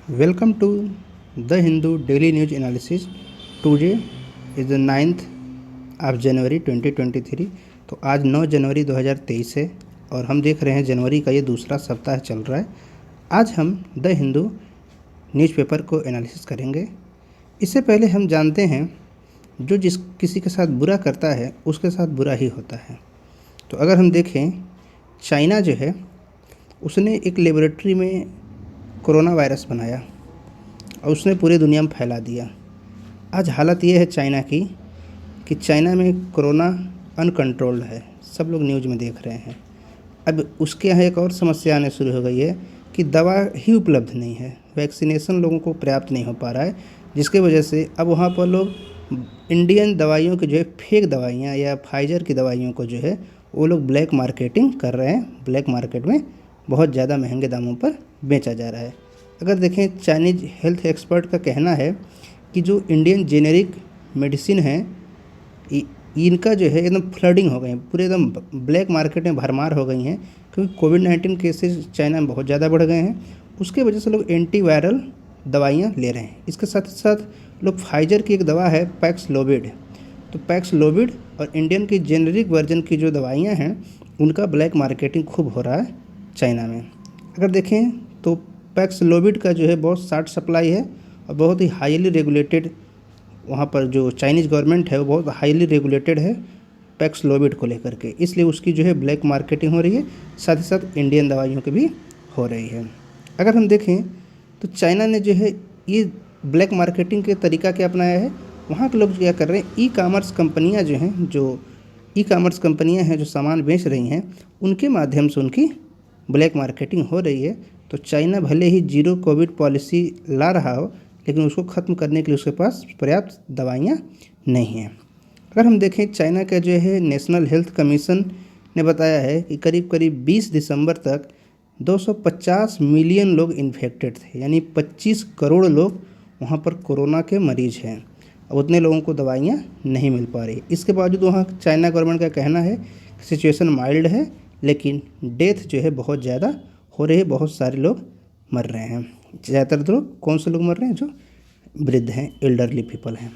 Welcome to The Hindu Daily News Analysis. Today is the 9th of January 2023. तो आज 9 जनवरी 2023 है और हम देख रहे हैं जनवरी का ये दूसरा सप्ताह चल रहा है। आज हम द हिंदू न्यूज़पेपर को एनालिसिस करेंगे। इससे पहले हम जानते हैं जो किसी के साथ बुरा करता है उसके साथ बुरा ही होता है। तो अगर हम देखें, चाइना जो है उसने एक लेबोरेटरी में कोरोना वायरस बनाया और उसने पूरी दुनिया में फैला दिया। आज हालत ये है चाइना की कि चाइना में कोरोना अनकंट्रोल्ड है, सब लोग न्यूज़ में देख रहे हैं। अब उसके यहाँ एक और समस्या आने शुरू हो गई है कि दवा ही उपलब्ध नहीं है, वैक्सीनेशन लोगों को पर्याप्त नहीं हो पा रहा है, जिसकी वजह से अब वहाँ पर लोग इंडियन दवाइयों की जो है फेक दवाइयाँ या फाइजर की दवाइयों को जो है वो लोग ब्लैक मार्केटिंग कर रहे हैं। ब्लैक मार्केट में बहुत ज़्यादा महंगे दामों पर बेचा जा रहा है। अगर देखें, चाइनीज हेल्थ एक्सपर्ट का कहना है कि जो इंडियन जेनेरिक मेडिसिन है इनका जो है एकदम फ्लडिंग हो गए हैं, पूरे एकदम ब्लैक मार्केट में भरमार हो गई हैं, क्योंकि कोविड-19 केसेस चाइना में बहुत ज़्यादा बढ़ गए हैं। उसके वजह से लोग एंटीवायरल दवाइयाँ ले रहे हैं। इसके साथ साथ लोग फाइजर की एक दवा है पैक्सलोविड, तो पैक्सलोविड और इंडियन की जेनेरिक वर्जन की जो दवाइयाँ हैं उनका ब्लैक मार्केटिंग खूब हो रहा है चाइना में। अगर देखें तो पैक्सलोविड का जो है बहुत शॉर्ट सप्लाई है और बहुत ही हाईली रेगुलेटेड, वहाँ पर जो चाइनीज़ गवर्नमेंट है वो बहुत हाईली रेगुलेटेड है पैक्सलोविड को लेकर के, इसलिए उसकी जो है ब्लैक मार्केटिंग हो रही है, साथ ही साथ इंडियन दवाइयों की भी हो रही है। अगर हम देखें तो चाइना ने जो है ये ब्लैक मार्केटिंग के तरीका क्या अपनाया है, वहाँ के लोग क्या कर रहे हैं, ई कॉमर्स कंपनियाँ जो हैं, जो ई कॉमर्स कंपनियाँ हैं जो सामान बेच रही हैं, उनके माध्यम से उनकी ब्लैक मार्केटिंग हो रही है। तो चाइना भले ही जीरो कोविड पॉलिसी ला रहा हो, लेकिन उसको ख़त्म करने के लिए उसके पास पर्याप्त दवाइयाँ नहीं हैं। अगर हम देखें, चाइना का जो है नेशनल हेल्थ कमीशन ने बताया है कि करीब करीब 20 दिसंबर तक 250 मिलियन लोग इन्फेक्टेड थे, यानी 25 करोड़ लोग वहाँ पर कोरोना के मरीज़ हैं। अब उतने लोगों को दवाइयाँ नहीं मिल पा रही। इसके बावजूद वहाँ चाइना गवर्नमेंट का कहना है कि सिचुएशन माइल्ड है, लेकिन डेथ जो है बहुत ज़्यादा हो रही है, बहुत सारे लोग मर रहे हैं। ज़्यादातर लोग कौन से लोग मर रहे हैं, जो वृद्ध हैं, एल्डरली पीपल हैं।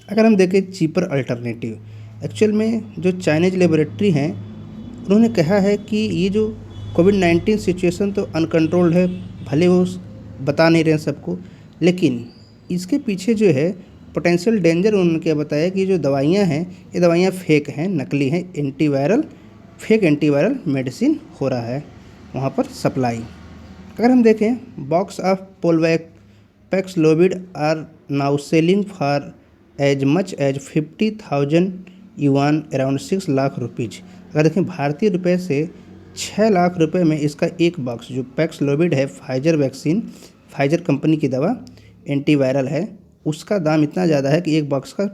अगर हम देखें चीपर अल्टरनेटिव, एक्चुअल में जो चाइनीज लेबोरेटरी हैं उन्होंने कहा है कि ये जो कोविड-19 सिचुएशन तो अनकंट्रोल्ड है, भले वो बता नहीं रहे हैं सबको, लेकिन इसके पीछे जो है पोटेंशियल डेंजर उन्होंने क्या बताया कि जो दवाइयाँ हैं ये दवाइयाँ फेक हैं, नकली हैं, फेक एंटीवायरल मेडिसिन हो रहा है वहाँ पर सप्लाई। अगर हम देखें, box of Paxlovid are now selling for as much as 50,000 yuan, around 6 lakh rupees. अगर देखें भारतीय रुपए से 6 लाख रुपए में इसका एक बॉक्स जो पैक्सलोविड है, फाइजर वैक्सीन, फाइजर कंपनी की दवा एंटीवायरल है, उसका दाम इतना ज़्यादा है कि एक बॉक्स का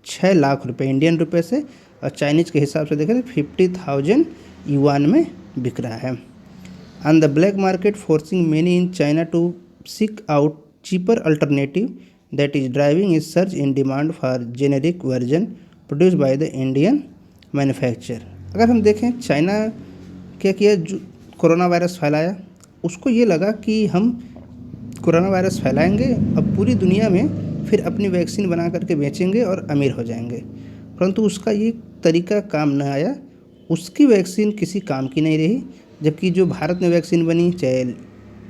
6 लाख रुपए इंडियन रुपए से, और चाइनीज़ के हिसाब से देखें तो 50,000 युआन में बिक रहा है। On the black market forcing many in China to seek out cheaper alternative that is driving is search in demand for generic version produce by the Indian manufacture. अगर हम देखें, चाइना क्या किया, जो कोरोना वायरस फैलाया, उसको ये लगा कि हम कोरोना वायरस फैलाएंगे अब पूरी दुनिया में, फिर अपनी वैक्सीन बना करके बेचेंगे और अमीर हो जाएंगे। परंतु उसका ये तरीका काम न आया, उसकी वैक्सीन किसी काम की नहीं रही, जबकि जो भारत में वैक्सीन बनी, चाहे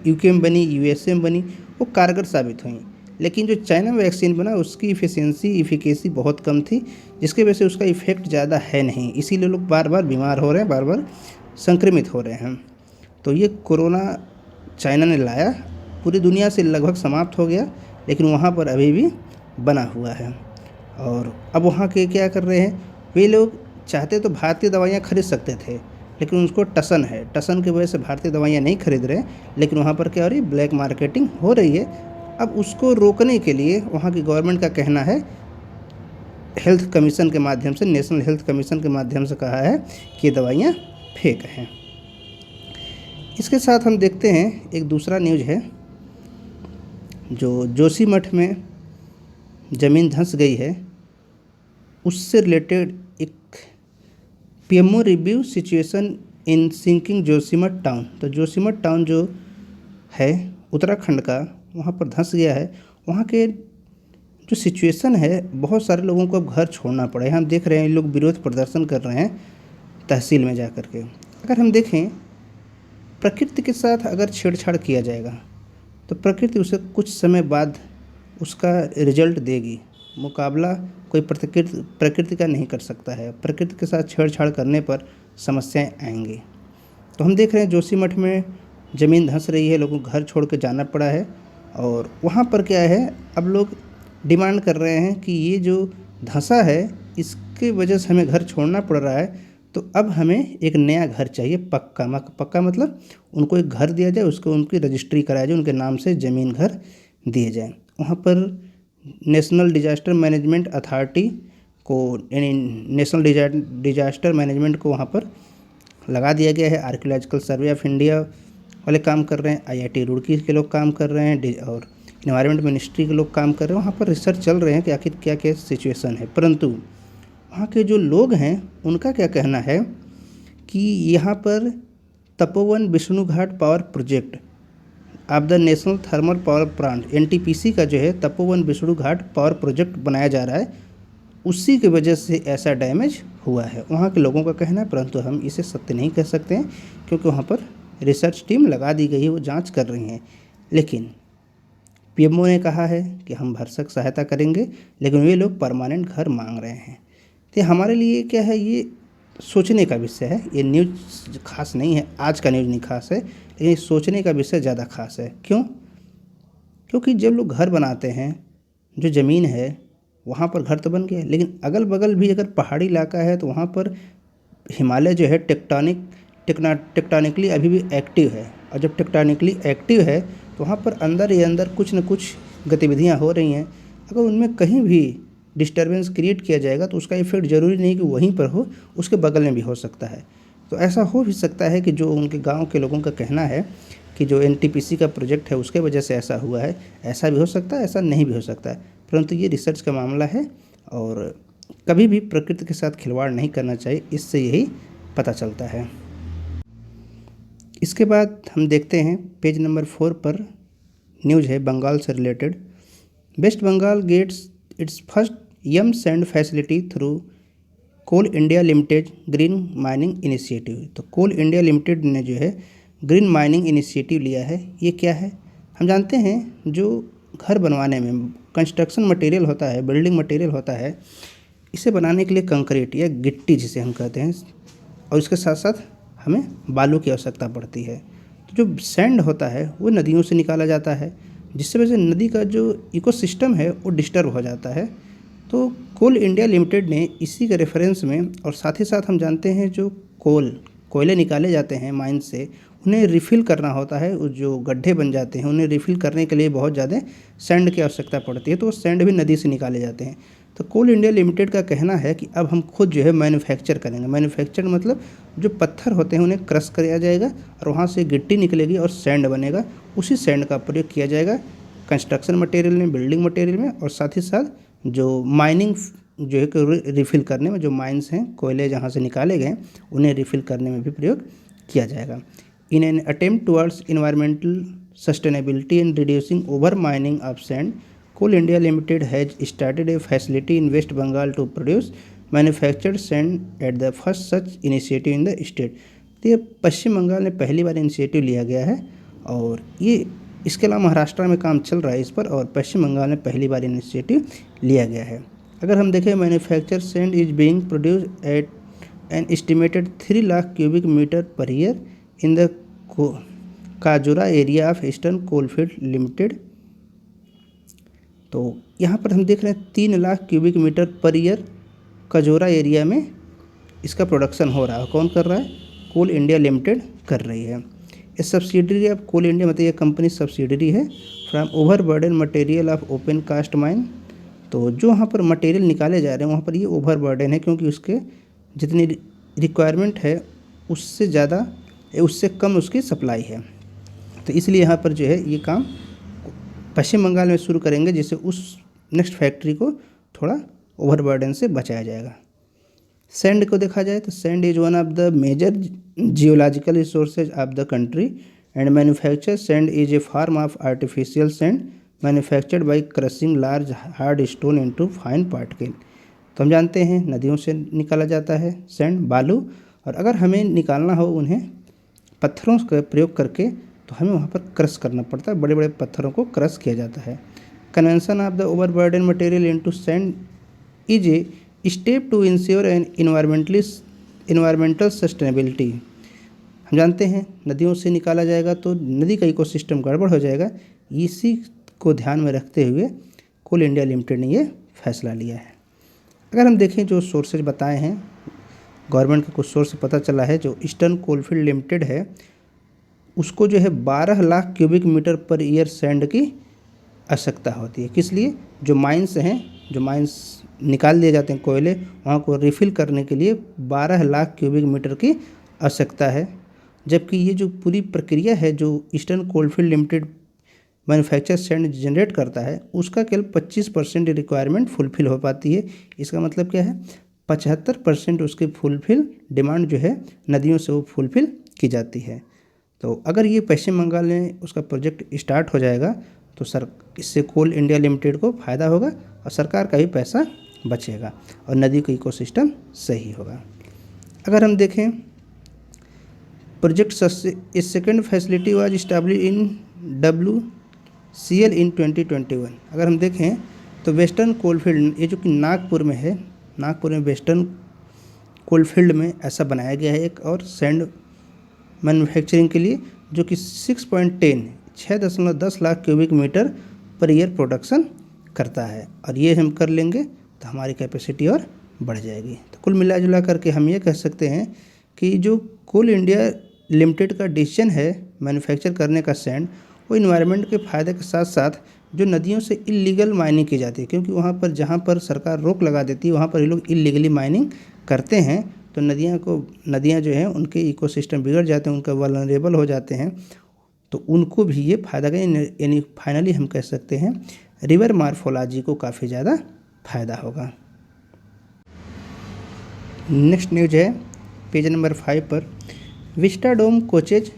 यूके में बनी, यूएसए में बनी, वो कारगर साबित हुई। लेकिन जो चाइना में वैक्सीन बना उसकी इफ़िकेसी बहुत कम थी, जिसकी वजह से उसका इफ़ेक्ट ज़्यादा है नहीं, इसीलिए लोग बार बार बीमार हो रहे हैं, बार बार संक्रमित हो रहे हैं। तो ये कोरोना चाइना ने लाया, पूरी दुनिया से लगभग समाप्त हो गया, लेकिन वहाँ पर अभी भी बना हुआ है। और अब वहाँ के क्या कर रहे हैं, वे लोग चाहते तो भारतीय दवाइयाँ खरीद सकते थे, लेकिन उनको टसन है, टसन की वजह से भारतीय दवाइयाँ नहीं खरीद रहे, लेकिन वहाँ पर क्या हो रही है, ब्लैक मार्केटिंग हो रही है। अब उसको रोकने के लिए वहाँ की गवर्नमेंट का कहना है, हेल्थ कमीशन के माध्यम से, नेशनल हेल्थ कमीशन के माध्यम से कहा है कि ये दवाइयाँ फेक हैं। इसके साथ हम देखते हैं एक दूसरा न्यूज़ है, जो जोशीमठ में ज़मीन धंस गई है, उससे रिलेटेड एक PMO review situation in sinking Joshimath town. तो जोशीमठ टाउन जो है उत्तराखंड का, वहाँ पर धंस गया है, वहाँ के जो सिचुएशन है, बहुत सारे लोगों को अब घर छोड़ना पड़ा है। हम देख रहे हैं लोग विरोध प्रदर्शन कर रहे हैं तहसील में जा कर के। अगर हम देखें, प्रकृति के साथ अगर छेड़छाड़ किया जाएगा तो प्रकृति उसे कुछ समय बाद उसका रिजल्ट देगी। मुकाबला कोई प्रकृति का नहीं कर सकता है। प्रकृति के साथ छेड़छाड़ करने पर समस्याएं आएंगी। तो हम देख रहे हैं जोशीमठ में ज़मीन धंस रही है, लोगों को घर छोड़ के जाना पड़ा है। और वहाँ पर क्या है, अब लोग डिमांड कर रहे हैं कि ये जो धंसा है इसके वजह से हमें घर छोड़ना पड़ रहा है, तो अब हमें एक नया घर चाहिए, पक्का मतलब उनको एक घर दिया जाए, उसको उनकी रजिस्ट्री कराया जाए, उनके नाम से ज़मीन घर दिए जाए। वहाँ पर नेशनल डिजास्टर मैनेजमेंट अथॉरिटी को, यानी नेशनल डिजास्टर मैनेजमेंट को वहाँ पर लगा दिया गया है। आर्कियोलॉजिकल सर्वे ऑफ इंडिया वाले काम कर रहे हैं, IIT रुड़की के लोग काम कर रहे हैं, और इन्वायरमेंट मिनिस्ट्री के लोग काम कर रहे हैं। वहाँ पर रिसर्च चल रहे हैं कि आखिर क्या क्या सिचुएशन है। परंतु वहाँ के जो लोग हैं उनका क्या कहना है कि यहाँ पर Tapovan Vishnu Ghat power project of the national thermal power plant NTPC का जो है तपोवन विष्णु घाट पावर प्रोजेक्ट बनाया जा रहा है, उसी की वजह से ऐसा डैमेज हुआ है, वहाँ के लोगों का कहना है। परंतु हम इसे सत्य नहीं कह सकते हैं क्योंकि वहाँ पर रिसर्च टीम लगा दी गई है, वो जांच कर रही हैं। लेकिन PMO ने कहा है कि हम भरसक सहायता करेंगे, लेकिन वे लोग परमानेंट घर मांग रहे हैं। तो हमारे लिए क्या है, ये सोचने का विषय है। ये न्यूज़ खास नहीं है, आज का न्यूज़ नहीं खास है, लेकिन सोचने का विषय ज़्यादा खास है। क्यों? क्योंकि जब लोग घर बनाते हैं, जो ज़मीन है वहाँ पर घर तो बन गया, लेकिन अगल बगल भी अगर पहाड़ी इलाका है तो वहाँ पर हिमालय जो है टेक्टोनिकली अभी भी एक्टिव है। और जब टेक्टोनिकली एक्टिव है तो वहाँ पर अंदर ही अंदर कुछ न कुछ गतिविधियाँ हो रही हैं। अगर उनमें कहीं भी डिस्टर्बेंस क्रिएट किया जाएगा तो उसका इफेक्ट ज़रूरी नहीं कि वहीं पर हो, उसके बगल में भी हो सकता है। तो ऐसा हो भी सकता है कि जो उनके गांव के लोगों का कहना है कि जो NTPC का प्रोजेक्ट है उसके वजह से ऐसा हुआ है, ऐसा भी हो सकता है, ऐसा नहीं भी हो सकता है। परंतु ये रिसर्च का मामला है और कभी भी प्रकृति के साथ खिलवाड़ नहीं करना चाहिए, इससे यही पता चलता है। इसके बाद हम देखते हैं पेज नंबर 4 पर न्यूज़ है बंगाल से related. West Bengal gets its first M sand facility through Coal India Limited green mining initiative. तो कोल इंडिया लिमिटेड ने जो है ग्रीन माइनिंग इनिशिएटिव लिया है। ये क्या है? हम जानते हैं जो घर बनवाने में कंस्ट्रक्शन मटेरियल होता है, बिल्डिंग मटेरियल होता है, इसे बनाने के लिए कंक्रीट या गिट्टी जिसे हम कहते हैं, और इसके साथ साथ हमें बालू की आवश्यकता पड़ती है। तो जो सैंड होता है वो नदियों से निकाला जाता है, जिससे वजह से नदी का जो इकोसिस्टम है वो डिस्टर्ब हो जाता है। तो कोल इंडिया लिमिटेड ने इसी के रेफरेंस में, और साथ ही साथ हम जानते हैं जो कोयले निकाले जाते हैं माइन से, उन्हें रिफ़िल करना होता है। जो गड्ढे बन जाते हैं उन्हें रिफ़िल करने के लिए बहुत ज़्यादा सैंड की आवश्यकता पड़ती है, तो वो सैंड भी नदी से निकाले जाते हैं। तो कोल इंडिया लिमिटेड का कहना है कि अब हम खुद जो है मैन्युफैक्चर करेंगे। मैन्युफैक्चर मतलब जो पत्थर होते हैं उन्हें क्रश किया जाएगा और वहाँ से गिट्टी निकलेगी और सैंड बनेगा। उसी सैंड का प्रयोग किया जाएगा कंस्ट्रक्शन मटेरियल में, बिल्डिंग मटेरियल में, और साथ ही साथ जो माइनिंग जो है रिफ़िल करने में, जो माइंस हैं, कोयले जहाँ से निकाले गए उन्हें रिफ़िल करने में भी प्रयोग किया जाएगा। In an attempt towards environmental sustainability and reducing over mining of sand, Coal India Limited has started a facility in West Bengal to produce manufactured sand at the first such initiative in the state। तो ये पश्चिम बंगाल में पहली बार initiative लिया गया है, और ये इसके अलावा महाराष्ट्र में काम चल रहा है इस पर, और पश्चिम बंगाल में पहली बार इनिशिएटिव लिया गया है। अगर हम देखें, manufacture sand is being produce at an estimated 3 lakh cubic metre per year in the Kajora area of eastern coalfield limited. तो यहाँ पर हम देख रहे हैं 3 lakh cubic metre per year Kajora area में इसका प्रोडक्शन हो रहा है। कौन कर रहा है? कोल इंडिया लिमिटेड कर रही है। ये सब्सिडरी ऑफ कोल इंडिया, मतलब ये कंपनी सब्सिडरी है from over burden material of open cast mine. तो जो वहाँ पर मटेरियल निकाले जा रहे हैं वहाँ पर ये ओवर बर्डन है, क्योंकि उसके जितनी रिक्वायरमेंट है उससे ज़्यादा, उससे कम उसकी सप्लाई है। तो इसलिए यहाँ पर जो है ये काम पश्चिम बंगाल में शुरू करेंगे, जिससे उस नेक्स्ट फैक्ट्री को थोड़ा ओवरबर्डन से बचाया जाएगा। सैंड को देखा जाए तो sand is one of the major geological resources of the country and manufacture sand is a form of artificial sand manufactured by crushing large hard stone into fine particle. तो हम जानते हैं नदियों से निकाला जाता है सैंड, बालू, और अगर हमें निकालना हो उन्हें पत्थरों का प्रयोग करके तो हमें वहाँ पर क्रश करना पड़ता है, बड़े बड़े पत्थरों को क्रश किया जाता है। Convention of the overburden material into sand is a step to ensure an environmental sustainability. हम जानते हैं नदियों से निकाला जाएगा तो नदी का इकोसिस्टम गड़बड़ हो जाएगा, इसी को ध्यान में रखते हुए कोल इंडिया लिमिटेड ने ये फैसला लिया है। अगर हम देखें जो सोर्सेज बताए हैं, गवर्नमेंट के कुछ सोर्स से पता चला है, जो ईस्टर्न कोलफील्ड लिमिटेड है उसको जो है 12 lakh cubic metre per year sand की आवश्यकता होती है। किस लिए? जो माइंस हैं, जो माइंस निकाल दिए जाते हैं कोयले, वहाँ को रिफ़िल करने के लिए 12 लाख क्यूबिक मीटर की आवश्यकता है। जबकि ये जो पूरी प्रक्रिया है जो eastern coalfield limited manufacture sand generate करता है उसका केवल 25% रिक्वायरमेंट फुलफ़िल हो पाती है। इसका मतलब क्या है? 75% उसकी फुलफ़िल डिमांड जो है नदियों से वो फुलफ़िल की जाती है। तो अगर ये पश्चिम बंगाल में उसका प्रोजेक्ट स्टार्ट हो जाएगा तो इससे कोल इंडिया लिमिटेड को फ़ायदा होगा और सरकार का भी पैसा बचेगा और नदी का इकोसिस्टम सही होगा। अगर हम देखें project second facility was establish in WCL इन 2021। अगर हम देखें तो वेस्टर्न कोलफील्ड, ये जो कि नागपुर में है, नागपुर में वेस्टर्न कोलफील्ड में ऐसा बनाया गया है एक और सैंड मैन्युफैक्चरिंग के लिए, जो कि 6.10 lakh cubic metre per year production करता है। और ये हम कर लेंगे तो हमारी कैपेसिटी और बढ़ जाएगी। तो कुल मिला जुला करके हम ये कह सकते हैं कि जो कोल इंडिया लिमिटेड का डिसीजन है मैन्युफैक्चर करने का सैंड, वो इन्वायरमेंट के फ़ायदे के साथ साथ जो नदियों से इलीगल माइनिंग की जाती है, क्योंकि वहाँ पर जहाँ पर सरकार रोक लगा देती है वहाँ पर ये लोग इलीगली माइनिंग करते हैं, तो नदियाँ जो हैं उनके इकोसिस्टम बिगड़ जाते हैं, उनका वल्नरेबल हो जाते हैं, तो उनको भी ये फ़ायदा यानी फाइनली हम कह सकते हैं रिवर मार्फोलॉजी को काफ़ी ज़्यादा फ़ायदा होगा। नेक्स्ट न्यूज है पेज नंबर 5 पर, vistadome coaches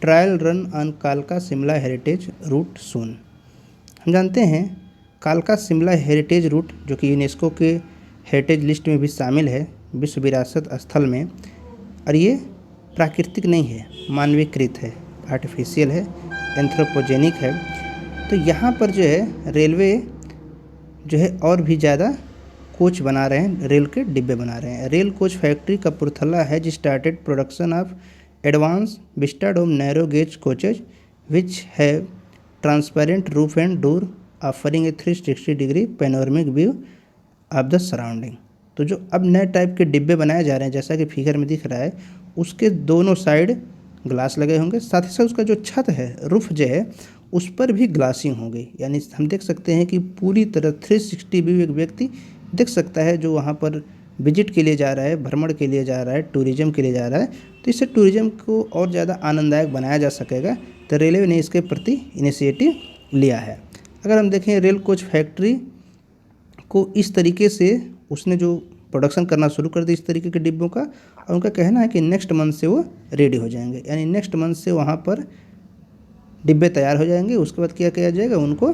trial run on कालका शिमला हेरिटेज रूट सून। हम जानते हैं कालका शिमला हेरिटेज रूट जो कि यूनेस्को के हेरिटेज लिस्ट में भी शामिल है, विश्व विरासत स्थल में, और ये प्राकृतिक नहीं है, मानवीकृत है, आर्टिफिशियल है, एंथ्रोपोजेनिक है। तो यहाँ पर जो है रेलवे जो है और भी ज़्यादा कोच बना रहे हैं, रेल के डिब्बे बना रहे हैं। Rail coach factory Kapurthala has started production of advance vistadome narrow gauge coaches which have transparent roof and door offering A 360 degree panoramic view of the surrounding. तो जो अब नए टाइप के डिब्बे बनाए जा रहे हैं, जैसा कि फिगर में दिख रहा है, उसके दोनों साइड ग्लास लगे होंगे, साथ ही साथ उसका जो छत है, रूफ जो है, उस पर भी ग्लासिंग होगी। यानी हम देख सकते हैं कि पूरी तरह 360 व्यू एक व्यक्ति देख सकता है जो वहाँ पर विजिट के लिए जा रहा है, भ्रमण के लिए जा रहा है, टूरिज्म के लिए जा रहा है। तो इससे टूरिज्म को और ज़्यादा आनंददायक बनाया जा सकेगा, तो रेलवे ने इसके प्रति इनिशिएटिव लिया है। अगर हम देखें रेल कोच फैक्ट्री को इस तरीके से उसने जो प्रोडक्शन करना शुरू कर दी इस तरीके के डिब्बों का, और उनका कहना है कि नेक्स्ट मंथ से वो रेडी हो जाएंगे, यानी नेक्स्ट मंथ से वहाँ पर डिब्बे तैयार हो जाएंगे। उसके बाद क्या किया जाएगा, उनको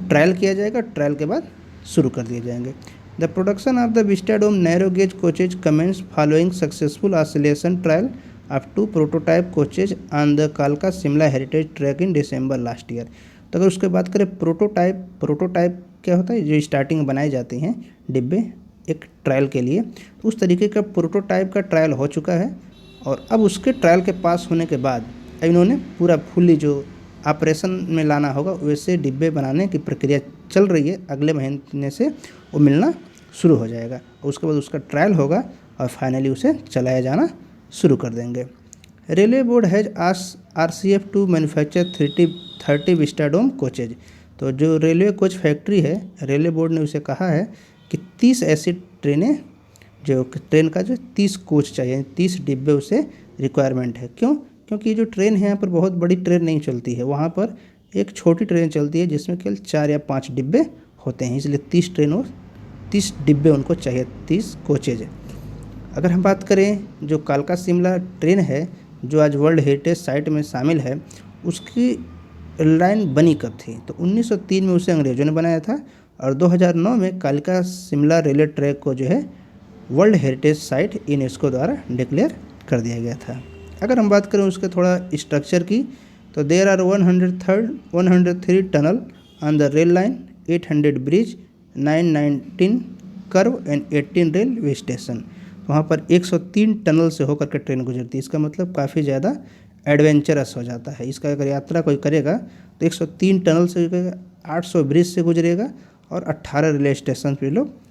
ट्रायल किया जाएगा, ट्रायल के बाद शुरू कर दिए जाएंगे। The production of the vistadome narrow gauge coaches commence following successful oscillation trial of 2 prototype coaches on the कालका Shimla heritage track in December last year. तो अगर उसके बात करें प्रोटोटाइप क्या होता है, जो स्टार्टिंग में बनाए जाते हैं डिब्बे एक ट्रायल के लिए, तो उस तरीके का प्रोटोटाइप का ट्रायल हो चुका है। और अब उसके ट्रायल के पास होने के बाद अब इन्होंने पूरा फुल्ली जो ऑपरेशन में लाना होगा वैसे डिब्बे बनाने की प्रक्रिया चल रही है। अगले महीने से वो मिलना शुरू हो जाएगा, और उसके बाद उसका ट्रायल होगा और फाइनली उसे चलाया जाना शुरू कर देंगे। Railway board has RCF to manufacture 30 Vistadome coaches. तो जो रेलवे कोच फैक्ट्री है, रेलवे बोर्ड ने उसे कहा है कि 30 ऐसी ट्रेनें, जो ट्रेन का जो 30 कोच चाहिए, 30 डिब्बे उसे रिक्वायरमेंट है। क्यों? क्योंकि ये जो ट्रेन है यहाँ पर बहुत बड़ी ट्रेन नहीं चलती है, वहाँ पर एक छोटी ट्रेन चलती है जिसमें केवल 4 या 5 डिब्बे होते हैं, इसलिए 30 डिब्बे उनको चाहिए, 30 कोचेज। अगर हम बात करें जो कालका शिमला ट्रेन है, जो आज वर्ल्ड हेरिटेज साइट में शामिल है, उसकी लाइन बनी कब थी? तो 1903 में उसे अंग्रेजों ने बनाया था और 2009 में कालका शिमला रेलवे ट्रैक को जो है वर्ल्ड हेरिटेज साइट यूनेस्को द्वारा डिक्लेयर कर दिया गया था। अगर हम बात करें उसके थोड़ा स्ट्रक्चर की, तो there are 103 tunnel on the rail line, 800 bridge, 919 curve and 18 railway station. वहाँ पर 103 टनल से होकर के ट्रेन गुजरती है। इसका मतलब काफ़ी ज़्यादा एडवेंचरस हो जाता है। इसका अगर यात्रा कोई करेगा तो 103 टनल से गुजरेगा, 800 ब्रिज से गुजरेगा और 18 रेलवे स्टेशन पे लोग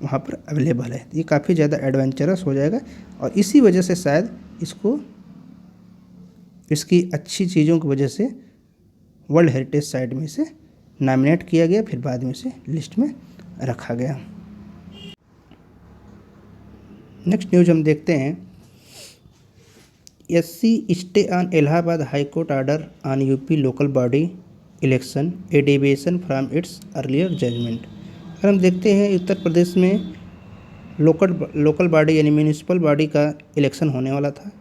वहाँ पर अवेलेबल है। ये काफ़ी ज़्यादा एडवेंचरस हो जाएगा और इसी वजह से शायद इसको इसकी अच्छी चीज़ों की वजह से वर्ल्ड हेरिटेज साइट में से नॉमिनेट किया गया, फिर बाद में से लिस्ट में रखा गया। नेक्स्ट न्यूज हम देखते हैं, SC stay on Allahabad High Court order on UP local body election, a deviation from its earlier judgment. अगर हम देखते हैं उत्तर प्रदेश में लोकल बॉडी यानी म्यूनिसिपल बॉडी का इलेक्शन होने वाला था।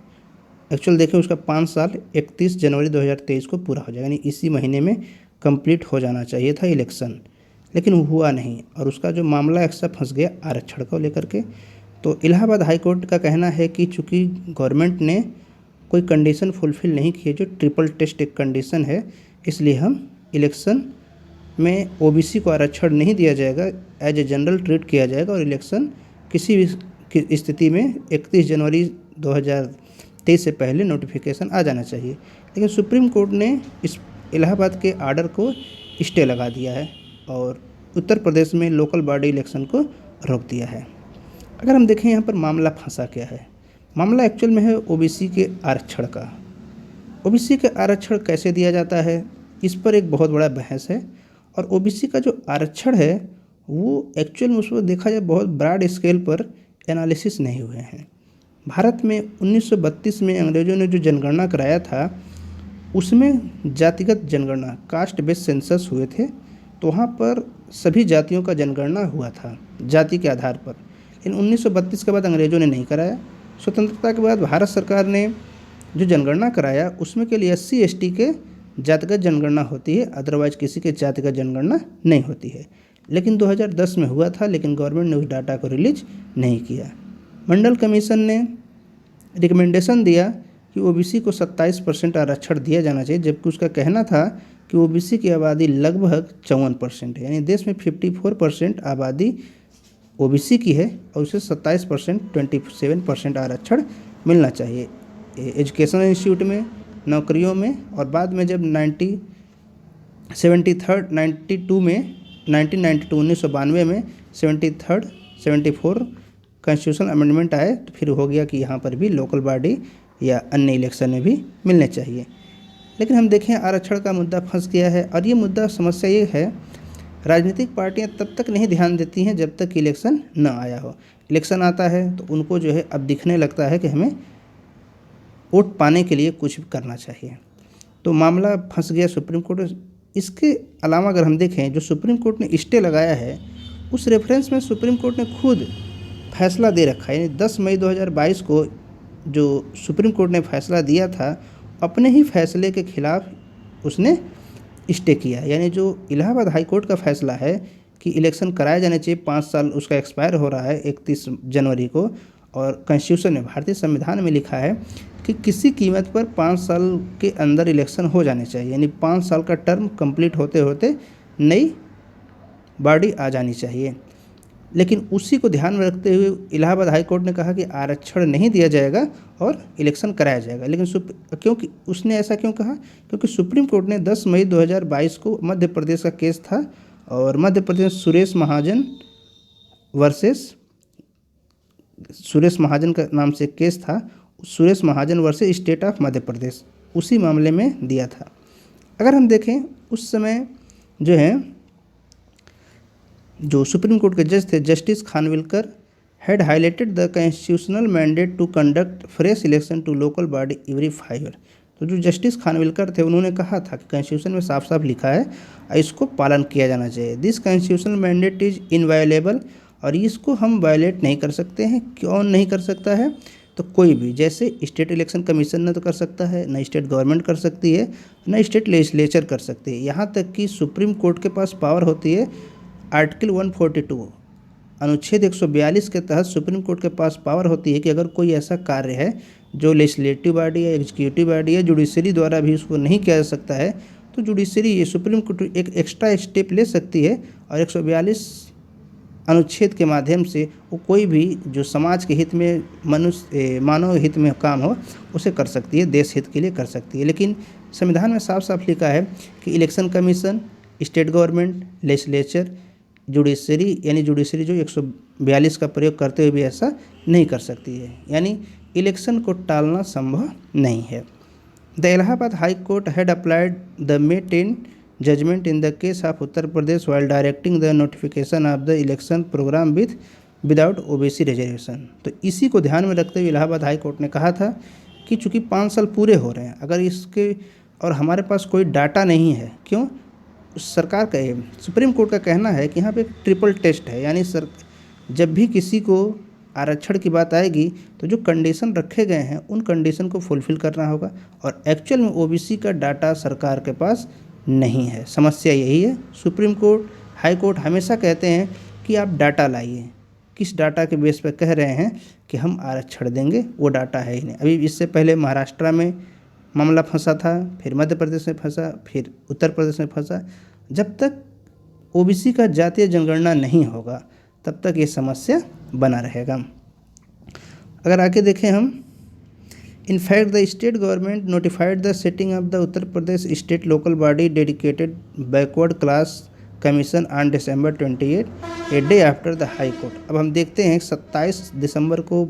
एक्चुअल देखें उसका 5 साल 31 जनवरी 2023 को पूरा हो जाएगा, यानी इसी महीने में कंप्लीट हो जाना चाहिए था इलेक्शन, लेकिन हुआ नहीं और उसका जो मामला एक्स्ट्रा फंस गया आरक्षण को लेकर के। तो इलाहाबाद हाई कोर्ट का कहना है कि चूँकि गवर्नमेंट ने कोई कंडीशन फुलफ़िल नहीं की है, जो ट्रिपल टेस्ट एक कंडीशन है, इसलिए हम इलेक्शन में OBC को आरक्षण नहीं दिया जाएगा, एज ए जनरल ट्रीट किया जाएगा और इलेक्शन किसी भी स्थिति में 31 जनवरी 2023 से पहले नोटिफिकेशन आ जाना चाहिए। लेकिन सुप्रीम कोर्ट ने इस इलाहाबाद के आर्डर को स्टे लगा दिया है और उत्तर प्रदेश में लोकल बॉडी इलेक्शन को रोक दिया है। अगर हम देखें यहाँ पर मामला फंसा क्या है, मामला एक्चुअल में है OBC के आरक्षण का। OBC के आरक्षण कैसे दिया जाता है, इस पर एक बहुत बड़ा बहस है और OBC का जो आरक्षण है वो एक्चुअल में उसको देखा जाए बहुत ब्रॉड स्केल पर एनालिसिस नहीं हुए हैं। भारत में 1932 में अंग्रेजों ने जो जनगणना कराया था उसमें जातिगत जनगणना, कास्ट बेस्ड सेंसस हुए थे, तो वहाँ पर सभी जातियों का जनगणना हुआ था जाति के आधार पर। लेकिन 1932 के बाद अंग्रेजों ने नहीं कराया। स्वतंत्रता के बाद भारत सरकार ने जो जनगणना कराया उसमें के लिए SC ST के जातिगत जनगणना होती है, अदरवाइज किसी के जातिगत जनगणना नहीं होती है। लेकिन 2010 में हुआ था, लेकिन गवर्नमेंट ने उस डाटा को रिलीज नहीं किया। मंडल कमीशन ने रिकमेंडेशन दिया कि OBC को 27% आरक्षण दिया जाना चाहिए, जबकि उसका कहना था कि OBC की आबादी लगभग 54% है, यानी देश में 54% आबादी OBC की है और उसे 27% 27% आरक्षण मिलना चाहिए एजुकेशनल इंस्टीट्यूट में, नौकरियों में, और बाद में जब 1992 में 74 कॉन्स्टिट्यूशन अमेंडमेंट आए तो फिर हो गया कि यहाँ पर भी लोकल बॉडी या अन्य इलेक्शन में भी मिलने चाहिए। लेकिन हम देखें आरक्षण का मुद्दा फंस गया है और ये मुद्दा समस्या ये है, राजनीतिक पार्टियां तब तक नहीं ध्यान देती हैं जब तक इलेक्शन न आया हो। इलेक्शन आता है तो उनको जो है अब दिखने लगता है कि हमें वोट पाने के लिए कुछ भी करना चाहिए, तो मामला फंस गया सुप्रीम कोर्ट। इसके अलावा अगर हम देखें जो सुप्रीम कोर्ट ने स्टे लगाया है उस रेफरेंस में सुप्रीम कोर्ट ने खुद फैसला दे रखा है, यानी 10 मई 2022 को जो सुप्रीम कोर्ट ने फैसला दिया था अपने ही फैसले के खिलाफ उसने स्टे किया। यानी जो इलाहाबाद हाई कोर्ट का फैसला है कि इलेक्शन कराए जाने चाहिए, 5 साल उसका एक्सपायर हो रहा है 31 जनवरी को, और कॉन्स्टिट्यूशन में, भारतीय संविधान में लिखा है कि किसी कीमत पर 5 साल के अंदर इलेक्शन हो जाने चाहिए, यानी 5 साल का टर्म कंप्लीट होते होते नई बॉडी आ जानी चाहिए। लेकिन उसी को ध्यान में रखते हुए इलाहाबाद हाई कोर्ट ने कहा कि आरक्षण नहीं दिया जाएगा और इलेक्शन कराया जाएगा। लेकिन क्योंकि उसने ऐसा क्यों कहा, क्योंकि सुप्रीम कोर्ट ने 10 मई 2022 को मध्य प्रदेश का केस था और मध्य प्रदेश सुरेश महाजन का नाम से केस था, सुरेश महाजन versus state of Madhya Pradesh, उसी मामले में दिया था। अगर हम देखें उस समय जो है जो सुप्रीम कोर्ट के जज थे justice Khanwilkar had highlighted the constitutional mandate to conduct fresh election to local body every 5 year. तो जो जस्टिस खानविलकर थे उन्होंने कहा था कि कॉन्स्टिट्यूशन में साफ साफ लिखा है इसको पालन किया जाना चाहिए, this constitutional mandate is inviolable, और इसको हम वायलेट नहीं कर सकते हैं। क्यों नहीं कर सकता है, तो कोई भी, जैसे स्टेट इलेक्शन कमीशन न तो कर सकता है, न स्टेट गवर्नमेंट कर सकती है, न स्टेट लेजिस्लेचर कर सकती है। यहाँ तक कि सुप्रीम कोर्ट के पास पावर होती है आर्टिकल 142 अनुच्छेद 142 के तहत सुप्रीम कोर्ट के पास पावर होती है कि अगर कोई ऐसा कार्य है जो लेजिस्लेटिव बॉडी या एग्जीक्यूटिव बॉडी या जुडिशरी द्वारा भी उसको नहीं किया जा सकता है, तो जुडिशरी ये सुप्रीम कोर्ट एक एक्स्ट्रा स्टेप ले सकती है और 142 अनुच्छेद के माध्यम से वो कोई भी जो समाज के हित में, मानव हित में काम हो उसे कर सकती है, देश हित के लिए कर सकती है। लेकिन संविधान में साफ साफ लिखा है कि election commission, state government, legislature, judiciary, यानी जुडिशरी जो 142 का प्रयोग करते हुए भी ऐसा नहीं कर सकती है, यानी इलेक्शन को टालना संभव नहीं है। The Allahabad High court had applied the May 10 judgment in the case of Uttar Pradesh while directing the notification of the election program without OBC reservation। तो इसी को ध्यान में रखते हुए इलाहाबाद हाई कोर्ट ने कहा था कि चूंकि 5 साल पूरे हो रहे हैं, अगर इसके और हमारे पास कोई डाटा नहीं है, क्यों सरकार का, सुप्रीम कोर्ट का कहना है कि यहाँ पे एक ट्रिपल टेस्ट है, यानी जब भी किसी को आरक्षण की बात आएगी तो जो कंडीशन रखे गए हैं उन कंडीशन को फुलफिल करना होगा, और एक्चुअल में ओबीसी का डाटा सरकार के पास नहीं है। समस्या यही है। सुप्रीम कोर्ट, हाई कोर्ट हमेशा कहते हैं कि आप डाटा लाइए, किस डाटा के बेस पर कह रहे हैं कि हम आरक्षण देंगे, वो डाटा है ही नहीं। अभी इससे पहले महाराष्ट्र में मामला फंसा था, फिर मध्य प्रदेश में फंसा, फिर उत्तर प्रदेश में फंसा। जब तक ओबीसी का जातीय जनगणना नहीं होगा तब तक ये समस्या बना रहेगा। अगर आगे देखें हम, in fact the state government notified the setting of the Uttar Pradesh state local body dedicated backward class commission on December 28, a day after the high court. अब हम देखते हैं 27 दिसंबर को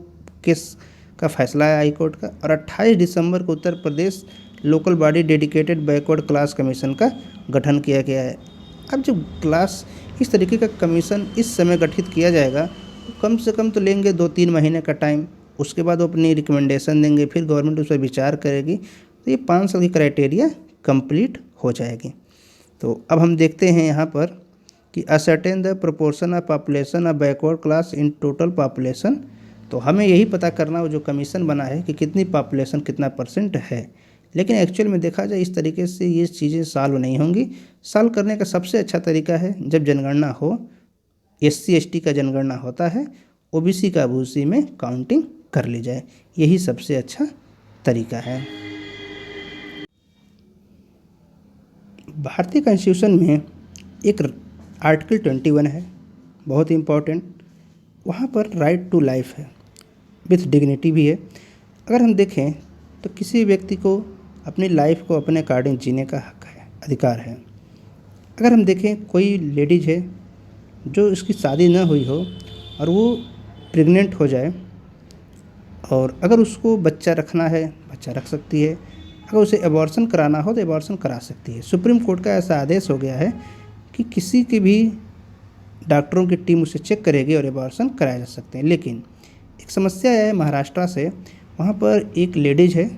केस का फैसला है हाई कोर्ट का, और 28 दिसंबर को Uttar Pradesh local body dedicated backward class commission का गठन किया गया है। अब जब क्लास इस तरीके का कमीशन इस समय गठित किया जाएगा तो कम से कम तो लेंगे 2-3 महीने का टाइम, उसके बाद वो अपनी रिकमेंडेशन देंगे, फिर गवर्नमेंट उस पर विचार करेगी, तो ये 5 साल की क्राइटेरिया कंप्लीट हो जाएगी। तो अब हम देखते हैं यहाँ पर कि ascertain the proportion of population of backward class in total population. तो हमें यही पता करना वो जो कमीशन बना है कि कितनी पॉपुलेशन, कितना % है। लेकिन एक्चुअल में देखा जाए इस तरीके से ये चीज़ें सॉल्व नहीं होंगी। सॉल्व करने का सबसे अच्छा तरीका है जब जनगणना हो, SC ST का जनगणना होता है, OBC का OBC में काउंटिंग कर ली जाए, यही सबसे अच्छा तरीका है। भारतीय कॉन्स्टिट्यूशन में एक आर्टिकल 21 है, बहुत ही इम्पोर्टेंट। वहाँ पर राइट टू लाइफ है, विथ डिग्निटी भी है। अगर हम देखें तो किसी व्यक्ति को अपनी लाइफ को अपने अकॉर्डिंग जीने का हक है, अधिकार है। अगर हम देखें कोई लेडीज है जो उसकी शादी न हुई हो और वो प्रेग्नेंट हो जाए, और अगर उसको बच्चा रखना है, बच्चा रख सकती है। अगर उसे एबॉर्शन कराना हो तो एबॉर्शन करा सकती है। सुप्रीम कोर्ट का ऐसा आदेश हो गया है कि किसी की भी डॉक्टरों की टीम उसे चेक करेगी और एबॉर्शन कराए जा सकते हैं। लेकिन एक समस्या है महाराष्ट्र से, वहाँ पर एक लेडीज है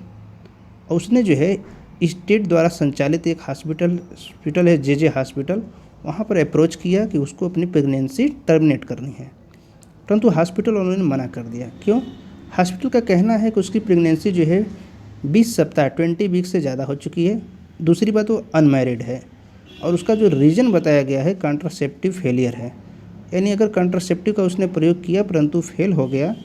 और उसने जो है स्टेट द्वारा संचालित एक हॉस्पिटल है, JJ हॉस्पिटल, वहाँ पर अप्रोच किया कि उसको अपनी प्रेगनेंसी टर्मिनेट करनी है, परंतु हॉस्पिटल उन्होंने मना कर दिया। क्यों? हॉस्पिटल का कहना है कि उसकी प्रेगनेंसी जो है 20 सप्ताह 20 वीक से ज़्यादा हो चुकी है। दूसरी बात, वो अनमैरिड है, और उसका जो रीज़न बताया गया है कॉन्ट्रासेप्टिव फेलियर है, यानी अगर कॉन्ट्रासेप्टिव का उसने प्रयोग किया परंतु फेल हो गया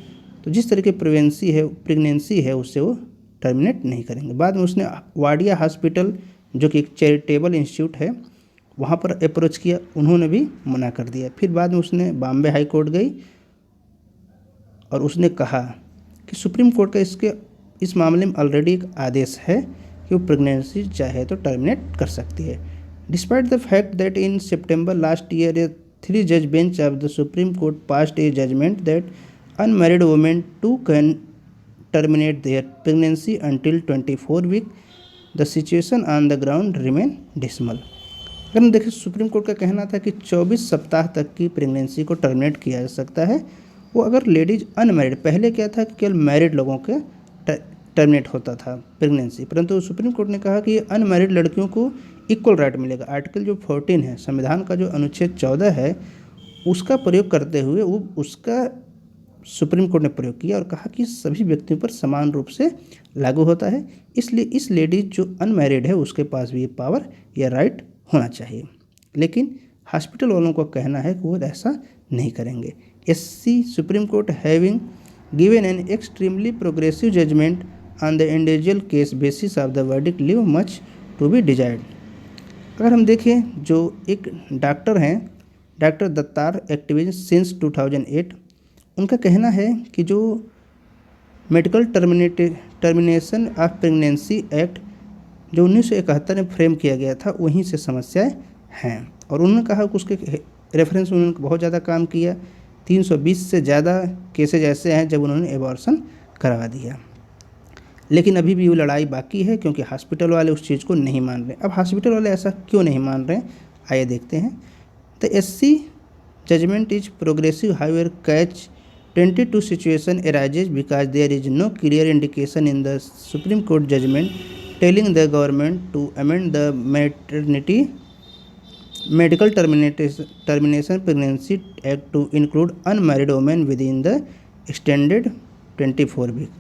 तो जिस तरह की प्रेगनेंसी है उससे वो टर्मिनेट नहीं करेंगे। बाद में उसने वाडिया हॉस्पिटल जो कि एक चैरिटेबल इंस्टीट्यूट है वहाँ पर अप्रोच किया, उन्होंने भी मना कर दिया। फिर बाद में उसने बॉम्बे हाई कोर्ट गई और उसने कहा कि सुप्रीम कोर्ट का इस मामले में ऑलरेडी एक आदेश है कि वो प्रेगनेंसी चाहे तो टर्मिनेट कर सकती है। Despite the fact that in September last year a 3-judge bench of the Supreme Court passed a judgment that unmarried women to can terminate their pregnancy until 24 week, the situation on the ground remain dismal। अगर हम देखें supreme court का कहना था कि 24 सप्ताह तक की प्रेगनेंसी को टर्मिनेट किया जा सकता है, वो अगर लेडीज अनमैरिड, पहले क्या था कि केवल मैरिड लोगों के टर्मिनेट होता था प्रेगनेंसी, परंतु सुप्रीम कोर्ट ने कहा कि अनमैरिड लड़कियों को इक्वल राइट मिलेगा। आर्टिकल जो 14 है संविधान का, जो अनुच्छेद 14 है, उसका प्रयोग करते हुए वो उसका सुप्रीम कोर्ट ने प्रयोग किया और कहा कि सभी व्यक्तियों पर समान रूप से लागू होता है, इसलिए इस लेडीज जो अनमैरिड है उसके पास भी ये पावर या राइट होना चाहिए। लेकिन हॉस्पिटल वालों का कहना है कि वो ऐसा नहीं करेंगे। SC Supreme Court having given an extremely progressive judgment on the individual case basis of the verdict leave much to be desired. अगर हम देखें जो एक डॉक्टर हैं, डॉक्टर दत्तार एक्टिविस्ट सिंस 2008, उनका कहना है कि जो medical termination of pregnancy act जो 1971 में फ्रेम किया गया था वहीं से समस्याएं हैं। और उन्होंने कहा कि उसके रेफरेंस में उन्होंने बहुत ज़्यादा काम किया। 320 से ज़्यादा केसेज ऐसे हैं जब उन्होंने एबॉर्शन करवा दिया, लेकिन अभी भी वो लड़ाई बाकी है क्योंकि हॉस्पिटल वाले उस चीज़ को नहीं मान रहे। अब हॉस्पिटल वाले ऐसा क्यों नहीं मान रहे हैं, आइए देखते हैं। The SC judgment is progressive however catch 22 situation arises because there is no clear indication in the Supreme Court judgment telling the government to amend the medical termination pregnancy act to include unmarried women within the extended 24 week।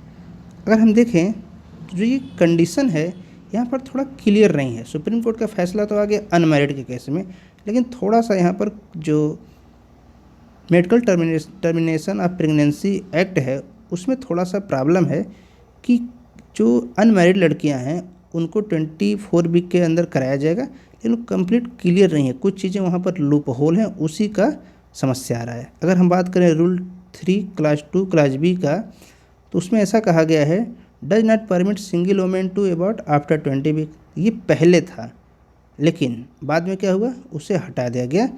अगर हम देखें तो जो ये condition है यहाँ पर थोड़ा क्लियर नहीं है। सुप्रीम कोर्ट का फैसला तो आ गया अनमैरिड के केस में, लेकिन थोड़ा सा यहाँ पर जो medical termination of pregnancy act है उसमें थोड़ा सा प्रॉब्लम है कि जो अनमैरिड लड़कियां हैं उनको 24 वीक के अंदर कराया जाएगा, लेकिन कंप्लीट क्लियर नहीं है। कुछ चीज़ें वहाँ पर लूप होल हैं, उसी का समस्या आ रहा है। अगर हम बात करें रूल 3 क्लास 2 क्लास बी का, तो उसमें ऐसा कहा गया है does not permit single women to abort after 20 week. ये पहले था, लेकिन बाद में क्या हुआ, उसे हटा दिया गया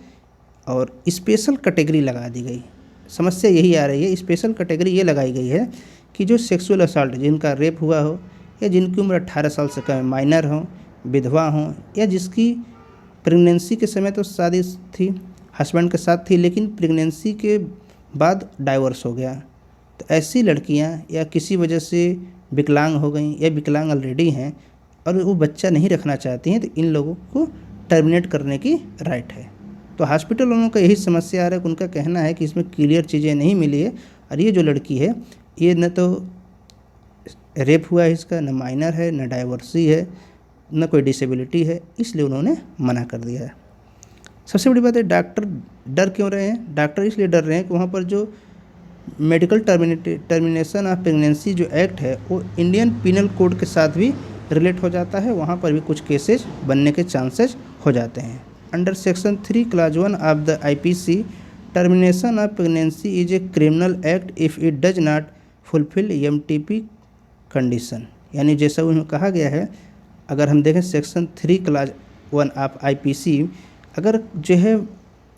और स्पेशल कैटेगरी लगा दी गई। समस्या यही आ रही है, स्पेशल कैटेगरी ये लगाई गई है कि जो सेक्सुअल असॉल्ट, जिनका रेप हुआ हो या जिनकी उम्र 18 साल से कम, माइनर हो, विधवा हो, या जिसकी प्रेगनेंसी के समय तो शादी थी, हस्बैंड के साथ थी, लेकिन प्रेगनेंसी के बाद डाइवोर्स हो गया, तो ऐसी लड़कियां या किसी वजह से विकलांग हो गई या विकलांग ऑलरेडी हैं और वो बच्चा नहीं रखना चाहती हैं, तो इन लोगों को टर्मिनेट करने की राइट है। तो हॉस्पिटल वालों का यही समस्या आ रहा है कि उनका कहना है कि इसमें क्लियर चीज़ें नहीं मिली है और ये जो लड़की है ये न तो रेप हुआ है इसका, न माइनर है, न डाइवोर्सी है, न कोई डिसेबिलिटी है, इसलिए उन्होंने मना कर दिया है। सबसे बड़ी बात है डॉक्टर डर क्यों रहे हैं? डॉक्टर इसलिए डर रहे हैं कि वहाँ पर जो मेडिकल टर्मिनेशन ऑफ प्रेगनेंसी जो एक्ट है वो इंडियन पीनल कोड के साथ भी रिलेट हो जाता है, वहाँ पर भी कुछ केसेज बनने के चांसेस हो जाते हैं। Under section 3 class 1 of the IPC termination of pregnancy is a criminal act if it does not fulfil MTP condition. यानी जैसा उन्हें कहा गया है, अगर हम देखें सेक्शन 3 क्लास 1 ऑफ IPC, अगर जो है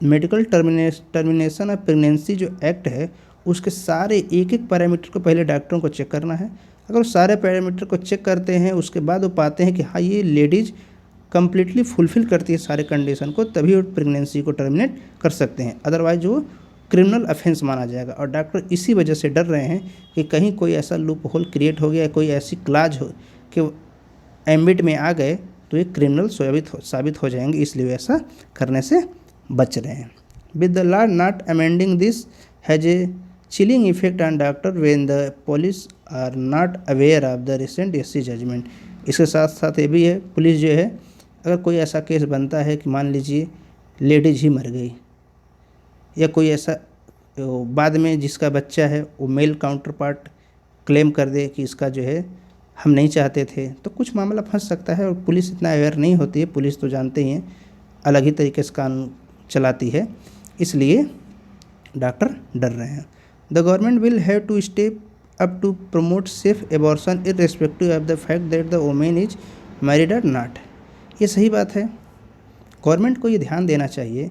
मेडिकल टर्मिनेशन ऑफ प्रेगनेंसी जो एक्ट है उसके सारे एक एक पैरामीटर को पहले डॉक्टरों को चेक करना है। अगर वो सारे पैरामीटर को चेक करते हैं उसके बाद वो पाते हैं कि हाँ ये लेडीज़ कम्प्लीटली फुलफ़िल करती है सारे कंडीशन को, तभी वो प्रेगनेंसी को टर्मिनेट कर सकते हैं, अदरवाइज वो क्रिमिनल ऑफेंस माना जाएगा। और डॉक्टर इसी वजह से डर रहे हैं कि कहीं कोई ऐसा लूप होल क्रिएट हो गया, कोई ऐसी क्लाज हो कि एम्बिट में आ गए तो ये क्रिमिनल साबित हो जाएंगे, इसलिए ऐसा करने से बच रहे हैं। With the law not amending this has a chilling effect on doctor when the police are not aware of the recent SC judgment. इसके साथ साथ ये भी है, पुलिस जो है अगर कोई ऐसा केस बनता है कि मान लीजिए लेडीज ही मर गई या कोई ऐसा बाद में जिसका बच्चा है वो मेल काउंटर पार्ट क्लेम कर दे कि इसका जो है हम नहीं चाहते थे, तो कुछ मामला फंस सकता है और पुलिस इतना अवेयर नहीं होती है। पुलिस तो जानते ही हैं अलग ही तरीके से कानून चलाती है, इसलिए डॉक्टर डर रहे हैं। The government will have to step up to promote safe abortion irrespective of the fact that the women is married और नॉट। ये सही बात है, गवर्नमेंट को ये ध्यान देना चाहिए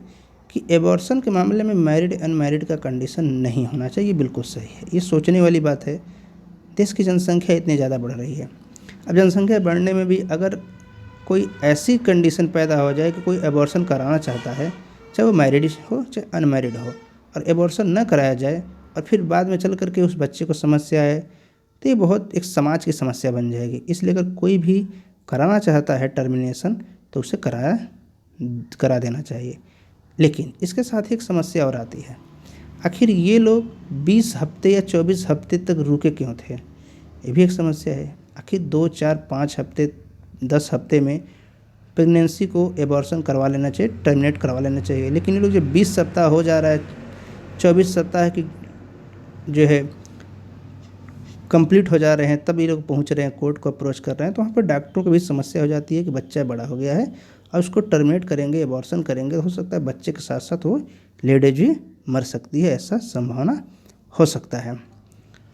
कि एबॉर्शन के मामले में मैरिड अनमैरिड का कंडीशन नहीं होना चाहिए, बिल्कुल सही है, ये सोचने वाली बात है। देश की जनसंख्या इतनी ज़्यादा बढ़ रही है, अब जनसंख्या बढ़ने में भी अगर कोई ऐसी कंडीशन पैदा हो जाए कि कोई एबॉर्शन कराना चाहता है, चाहे वो मैरिड हो चाहे अनमैरिड हो, और एबॉर्शन न कराया जाए और फिर बाद में चल करके उस बच्चे को समस्या आए, तो ये बहुत एक समाज की समस्या बन जाएगी। इसलिए अगर कोई भी कराना चाहता है टर्मिनेशन तो उसे करा देना चाहिए। लेकिन इसके साथ ही एक समस्या और आती है। आखिर ये लोग 20 हफ्ते या 24 हफ्ते तक रुके क्यों थे? ये भी एक समस्या है। आखिर 2, 4, 5 हफ्ते, 10 हफ्ते में प्रेगनेंसी को एबॉर्शन करवा लेना चाहिए, टर्मिनेट करवा लेना चाहिए। लेकिन ये लोग जब 20 सप्ताह हो जा रहा है, 24 सप्ताह की जो है कंप्लीट हो जा रहे हैं, तब ये लोग पहुंच रहे हैं, कोर्ट को अप्रोच कर रहे हैं। तो वहाँ पर डॉक्टरों को भी समस्या हो जाती है कि बच्चा बड़ा हो गया है और उसको टर्मिनेट करेंगे, एबॉर्शन करेंगे, तो हो सकता है बच्चे के साथ साथ वो लेडीज भी मर सकती है, ऐसा संभावना हो सकता है।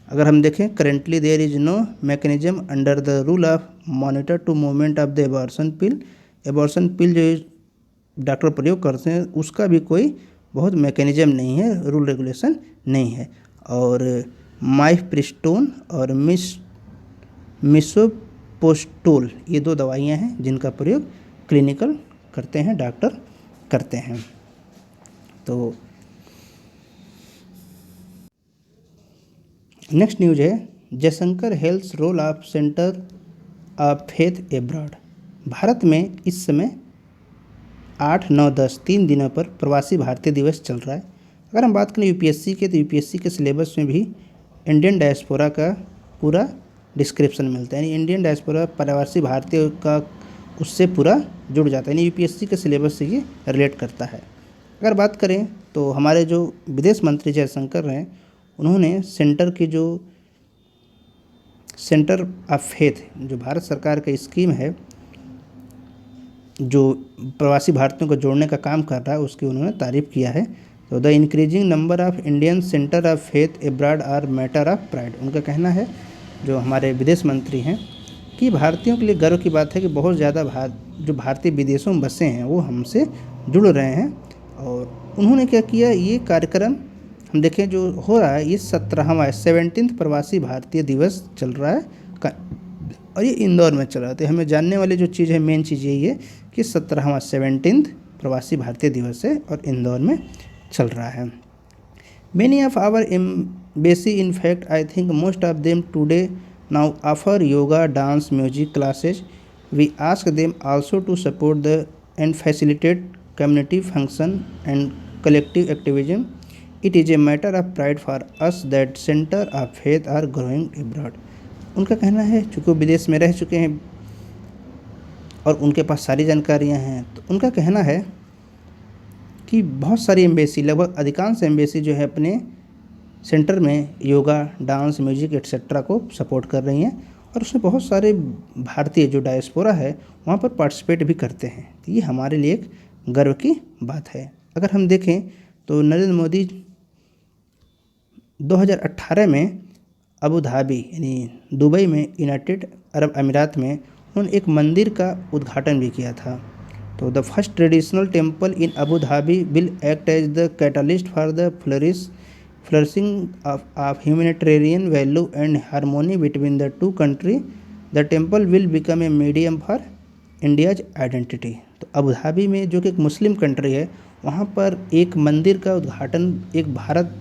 अगर हम देखें, currently there is no mechanism under the rule of monitor to movement of the abortion pill. Abortion pill जो डॉक्टर प्रयोग करते हैं उसका भी कोई बहुत मैकेनिज्म नहीं है, रूल रेगुलेशन नहीं है। और माइफप्रिस्टोन और मिसोपोस्टोल ये 2 दवाइयाँ हैं जिनका प्रयोग क्लिनिकल करते हैं, डॉक्टर करते हैं। तो नेक्स्ट न्यूज है, Jaishankar hails role of centre of faith abroad. भारत में इस समय 8, 9, 10 3 दिनों पर प्रवासी भारतीय दिवस चल रहा है। अगर हम बात करें यूपीएससी के, तो यूपीएससी के सिलेबस में भी इंडियन डायस्पोरा का पूरा डिस्क्रिप्शन मिलता है, यानी इंडियन डायस्पोरा प्रवासी भारतीय का उससे पूरा जुड़ जाता है, यानी यूपीएससी के सिलेबस से ये रिलेट करता है। अगर बात करें तो हमारे जो विदेश मंत्री जयशंकर हैं, उन्होंने सेंटर की जो सेंटर ऑफ फेथ जो भारत सरकार की स्कीम है जो प्रवासी भारतीयों को जोड़ने का काम कर रहा है, उसकी उन्होंने तारीफ़ किया है। तो the increasing number of Indian centre of faith abroad are matter of pride. उनका कहना है, जो हमारे विदेश मंत्री हैं, कि भारतीयों के लिए गर्व की बात है कि बहुत ज़्यादा जो भारतीय विदेशों में बसे हैं वो हमसे जुड़ रहे हैं। और उन्होंने क्या किया, ये कार्यक्रम हम देखें जो हो रहा है, ये 17वां 17th प्रवासी भारतीय दिवस चल रहा है और ये इंदौर में चल रहा है। तो हमें जानने वाली जो चीज़ है, मेन चीज़ यही है कि 17वां 17th प्रवासी भारतीय दिवस है और इंदौर में चल रहा है। Many of our embassy, in fact, I think most of them today now offer yoga, dance, music classes. We ask them also to support and facilitate community function and collective activism. It is a matter of pride for us that center of faith are growing abroad. उनका कहना है, चूँकि विदेश में रह चुके हैं और उनके पास सारी जानकारियाँ हैं, तो उनका कहना है कि बहुत सारी एम्बेसी, लगभग अधिकांश एम्बेसी जो है अपने सेंटर में योगा, डांस, म्यूजिक एक्सेट्रा को सपोर्ट कर रही हैं और उसमें बहुत सारे भारतीय जो डायस्पोरा है वहाँ पर पार्टिसिपेट भी करते हैं। तो ये हमारे लिए एक गर्व की बात है। अगर हम देखें तो नरेंद्र मोदी 2018 में अबू धाबी यानी दुबई में, यूनाइटेड अरब अमीरात में, उन्होंने एक मंदिर का उद्घाटन भी किया था। तो the first traditional temple in Abu Dhabi will act as the catalyst for the flourishing of humanitarian value and harmony between the two country. The temple will become a medium for India's identity. तो Abu Dhabi में, जो कि एक Muslim country है, वहाँ पर एक मंदिर का उद्घाटन एक भारत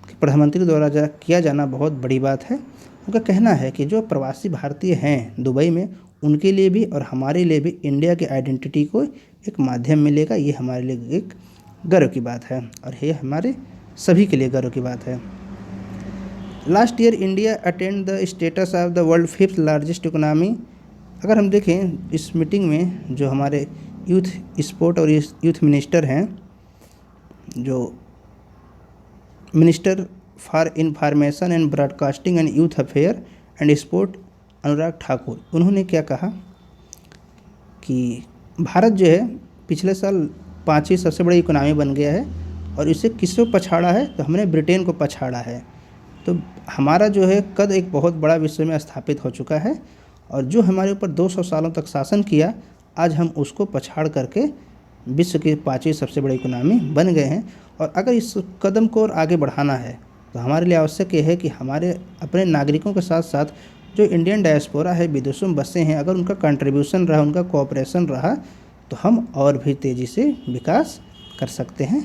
के प्रधानमंत्री द्वारा किया जाना बहुत बड़ी बात है। उनका कहना है कि जो प्रवासी भारतीय हैं दुबई में, उनके लिए भी और हमारे लिए भी इंडिया की आइडेंटिटी को एक माध्यम मिलेगा। ये हमारे लिए एक गर्व की बात है और ये हमारे सभी के लिए गर्व की बात है। Last year India attend the status of the world 5th largest economy. अगर हम देखें इस मीटिंग में जो हमारे यूथ स्पोर्ट और यूथ मिनिस्टर हैं, जो minister for information and broadcasting and youth affair and sport Anurag Thakur, उन्होंने क्या कहा कि भारत जो है पिछले साल 5वीं सबसे बड़ी इकोनॉमी बन गया है और इसे किसको पछाड़ा है, तो हमने ब्रिटेन को पछाड़ा है। तो हमारा जो है कद एक बहुत बड़ा विश्व में स्थापित हो चुका है और जो हमारे ऊपर 200 सालों तक शासन किया, आज हम उसको पछाड़ करके विश्व की 5वीं सबसे बड़ी इकोनॉमी बन गए हैं। और अगर इस कदम को और आगे बढ़ाना है तो हमारे लिए आवश्यक ये है कि हमारे अपने नागरिकों के साथ साथ जो इंडियन डायस्पोरा है, विदेशों में बसे हैं, अगर उनका कंट्रीब्यूशन रहा, उनका कोऑपरेशन रहा, तो हम और भी तेज़ी से विकास कर सकते हैं।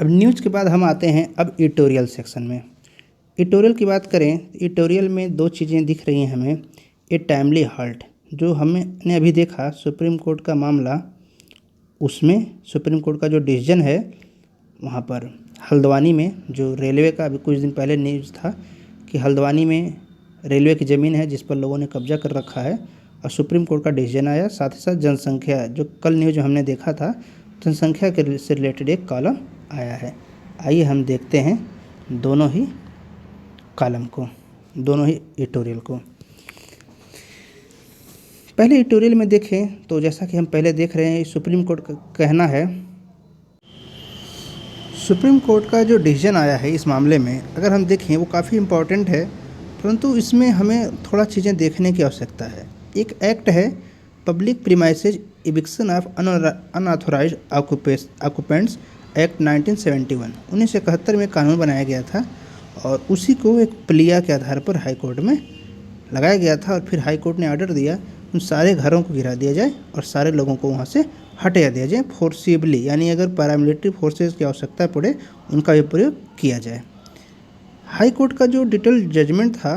अब न्यूज़ के बाद हम आते हैं अब एडिटोरियल सेक्शन में। एडिटोरियल की बात करें, एडिटोरियल में 2 चीज़ें दिख रही हैं हमें। ए टाइमली हाल्ट, जो हमने अभी देखा सुप्रीम कोर्ट का मामला, उसमें सुप्रीम कोर्ट का जो डिसीजन है वहाँ पर हल्द्वानी में जो रेलवे का अभी कुछ दिन पहले न्यूज़ था कि हल्द्वानी में रेलवे की ज़मीन है जिस पर लोगों ने कब्जा कर रखा है और सुप्रीम कोर्ट का डिसीजन आया। साथ ही साथ जनसंख्या जो कल न्यूज़ हमने देखा था जनसंख्या के से रिलेटेड एक कॉलम आया है। आइए हम देखते हैं दोनों ही कॉलम को, दोनों ही एडिटोरियल को। पहले एडिटोरियल में देखें तो जैसा कि हम पहले देख रहे हैं सुप्रीम कोर्ट का कहना है, सुप्रीम कोर्ट का जो डिसीजन आया है इस मामले में अगर हम देखें वो काफ़ी इम्पॉर्टेंट है, परंतु इसमें हमें थोड़ा चीज़ें देखने की आवश्यकता है। एक एक्ट है public premises eviction of unauthorised occupants act 1971 1971 में कानून बनाया गया था और उसी को एक प्लिया के आधार पर हाई कोर्ट में लगाया गया था और फिर हाई कोर्ट ने ऑर्डर दिया उन सारे घरों को गिरा दिया जाए और सारे लोगों को वहाँ से हटा दिया जाए फोर्सिबली, यानी अगर पैरामिलिट्री फोर्सेस की आवश्यकता पड़े उनका भी प्रयोग किया जाए। हाई कोर्ट का जो डिटेल जजमेंट था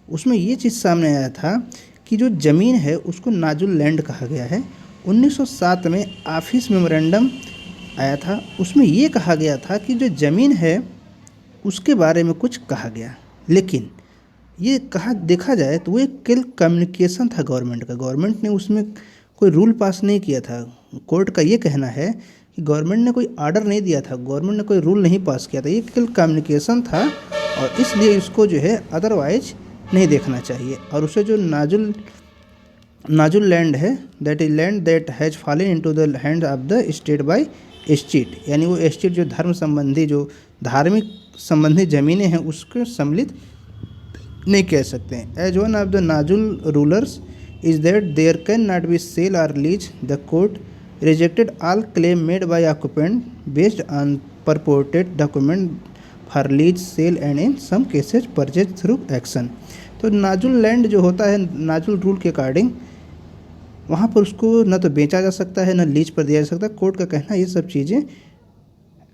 उसमें ये चीज़ सामने आया था कि जो ज़मीन है उसको नाजुल लैंड कहा गया है। 1907 में ऑफिस मेमोरेंडम आया था, उसमें ये कहा गया था कि जो ज़मीन है उसके बारे में कुछ कहा गया, लेकिन ये कहा देखा जाए तो वो एक केवल कम्युनिकेशन था गवर्नमेंट का। गवर्नमेंट ने उसमें कोई रूल पास नहीं किया था। कोर्ट का ये कहना है कि गवर्नमेंट ने कोई ऑर्डर नहीं दिया था, गवर्नमेंट ने कोई रूल नहीं पास किया था, ये केवल कम्युनिकेशन था और इसलिए इसको जो है अदरवाइज नहीं देखना चाहिए। और उसे जो नाजुल लैंड है that is land that has fallen into the hand of the state by state, यानी वो स्टेट जो धर्म संबंधी जो धार्मिक संबंधी ज़मीनें हैं उसको सम्मिलित नहीं कह सकते हैं। As one of the nazul rulers is that there cannot be sale or lease. The court rejected all claim made by occupant based on purported document for lease, sale and in some cases purchase through action. तो नाजुल land जो होता है नाजुल rule के according वहाँ पर उसको न तो बेचा जा सकता है न लीज पर दिया जा सकता। कोर्ट का कहना ये सब चीज़ें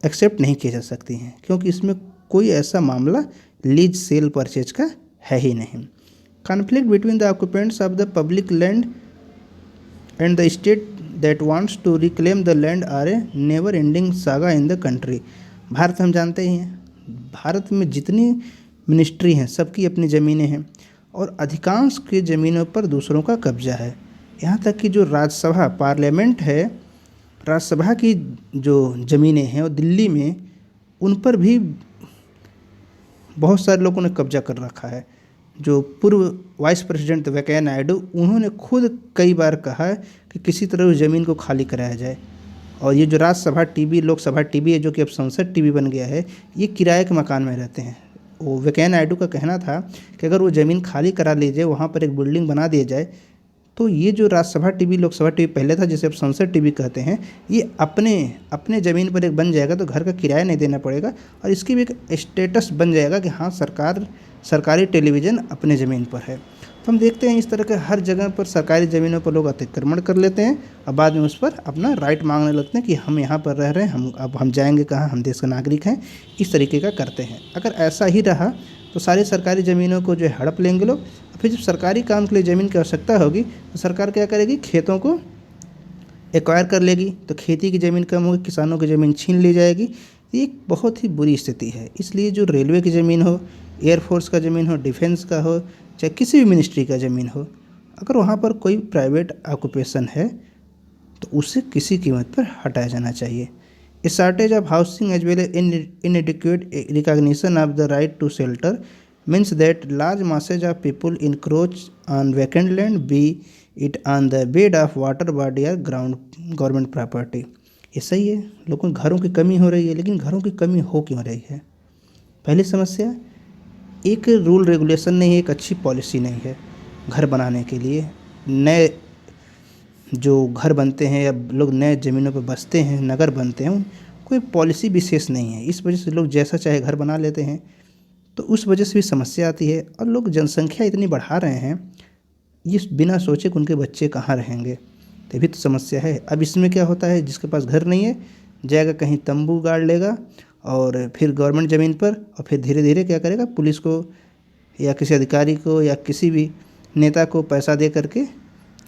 एक्सेप्ट नहीं की जा सकती हैं क्योंकि इसमें कोई ऐसा मामला लीज सेल परचेज का है ही नहीं। Conflict between the occupants of the public land and the state that wants to reclaim the land are a never-ending saga in the country. Bharat हम जानते ही हैं, भारत में जितनी मिनिस्ट्री हैं सबकी अपनी ज़मीनें हैं और अधिकांश की ज़मीनों पर दूसरों का कब्जा है। यहाँ तक कि जो राज्यसभा पार्लियामेंट है, राज्यसभा की जो ज़मीनें हैं वो दिल्ली में उन पर भी बहुत सारे लोगों ने कब्जा कर रखा है। जो पूर्व वाइस प्रेसिडेंट वेंकैया नायडू उन्होंने खुद कई बार कहा है कि किसी तरह उस ज़मीन को खाली कराया जाए। और ये जो राज्यसभा टीवी लोकसभा टीवी है जो कि अब संसद टीवी बन गया है, ये किराए के मकान में रहते हैं। वो वेंकैया नायडू का कहना था कि अगर वो ज़मीन खाली करा ली जाए, वहाँ पर एक बिल्डिंग बना दिया जाए, तो ये जो राज्यसभा टीवी लोकसभा टीवी पहले था जिसे अब संसद टीवी कहते हैं, ये अपने ज़मीन पर एक बन जाएगा तो घर का किराया नहीं देना पड़ेगा और इसकी भी एक स्टेटस बन जाएगा कि हाँ सरकारी टेलीविज़न अपने ज़मीन पर है। तो हम देखते हैं इस तरह के हर जगह पर सरकारी ज़मीनों पर लोग अतिक्रमण कर लेते हैं और बाद में उस पर अपना राइट मांगने लगते हैं कि हम यहाँ पर रह रहे हैं, हम जाएंगे कहाँ, हम देश के नागरिक हैं। इस तरीके का करते हैं। अगर ऐसा ही रहा तो सारी सरकारी ज़मीनों को जो है हड़प लेंगे लोग। फिर जब सरकारी काम के लिए ज़मीन की आवश्यकता होगी तो सरकार क्या करेगी, खेतों को एक्वायर कर लेगी, तो खेती की ज़मीन कम होगी, किसानों की ज़मीन छीन ली जाएगी। ये एक बहुत ही बुरी स्थिति है। इसलिए जो रेलवे की ज़मीन हो, एयरफोर्स का ज़मीन हो, डिफेंस का हो, चाहे किसी भी मिनिस्ट्री का ज़मीन हो, अगर वहाँ पर कोई प्राइवेट ऑक्यूपेशन है तो उसे किसी कीमत पर हटाया जाना चाहिए। A shortage of housing as well as inadequate recognition of the right to shelter means that large masses of people encroach on vacant land, be it on the bed of water body or government property. ये सही है, लोगों को घरों की कमी हो रही है, लेकिन घरों की कमी हो क्यों रही है? पहली समस्या, एक रूल रेगुलेशन नहीं है, एक अच्छी पॉलिसी नहीं है घर बनाने के लिए। नए जो घर बनते हैं या लोग नए ज़मीनों पर बसते हैं, नगर बनते हैं, कोई पॉलिसी विशेष नहीं है। इस वजह से लोग जैसा चाहे घर बना लेते हैं, तो उस वजह से भी समस्या आती है। और लोग जनसंख्या इतनी बढ़ा रहे हैं, ये बिना सोचे कि उनके बच्चे कहाँ रहेंगे, तभी तो समस्या है। अब इसमें क्या होता है, जिसके पास घर नहीं है जाएगा कहीं तंबू गाड़ लेगा और फिर गवर्नमेंट ज़मीन पर, और फिर धीरे धीरे क्या करेगा, पुलिस को या किसी अधिकारी को या किसी भी नेता को पैसा दे करके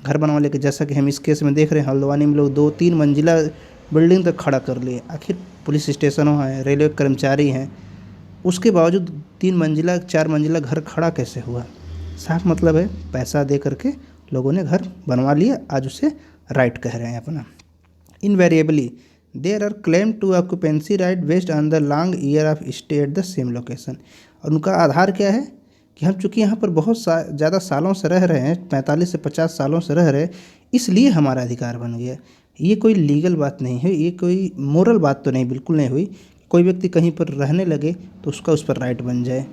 घर बनवा लेके, जैसा कि हम इस केस में देख रहे हैं, हल्द्वानी में लोग 2-3 मंजिला बिल्डिंग तक खड़ा कर लिए। आखिर पुलिस स्टेशनों हैं, रेलवे कर्मचारी हैं, उसके बावजूद 3 मंजिला 4 मंजिला घर खड़ा कैसे हुआ? साफ मतलब है पैसा दे करके लोगों ने घर बनवा लिया, आज उसे राइट कह रहे हैं अपना। Invariably there are claim to occupancy right based on the long year of stay at the same location. और उनका आधार क्या है कि हम चूँकि यहाँ पर बहुत ज़्यादा सालों से रह रहे हैं, 45 से 50 सालों से रह रहे हैं, इसलिए हमारा अधिकार बन गया। ये कोई लीगल बात नहीं है, ये कोई मोरल बात तो नहीं, बिल्कुल नहीं हुई। कोई व्यक्ति कहीं पर रहने लगे तो उसका उस पर राइट बन जाए।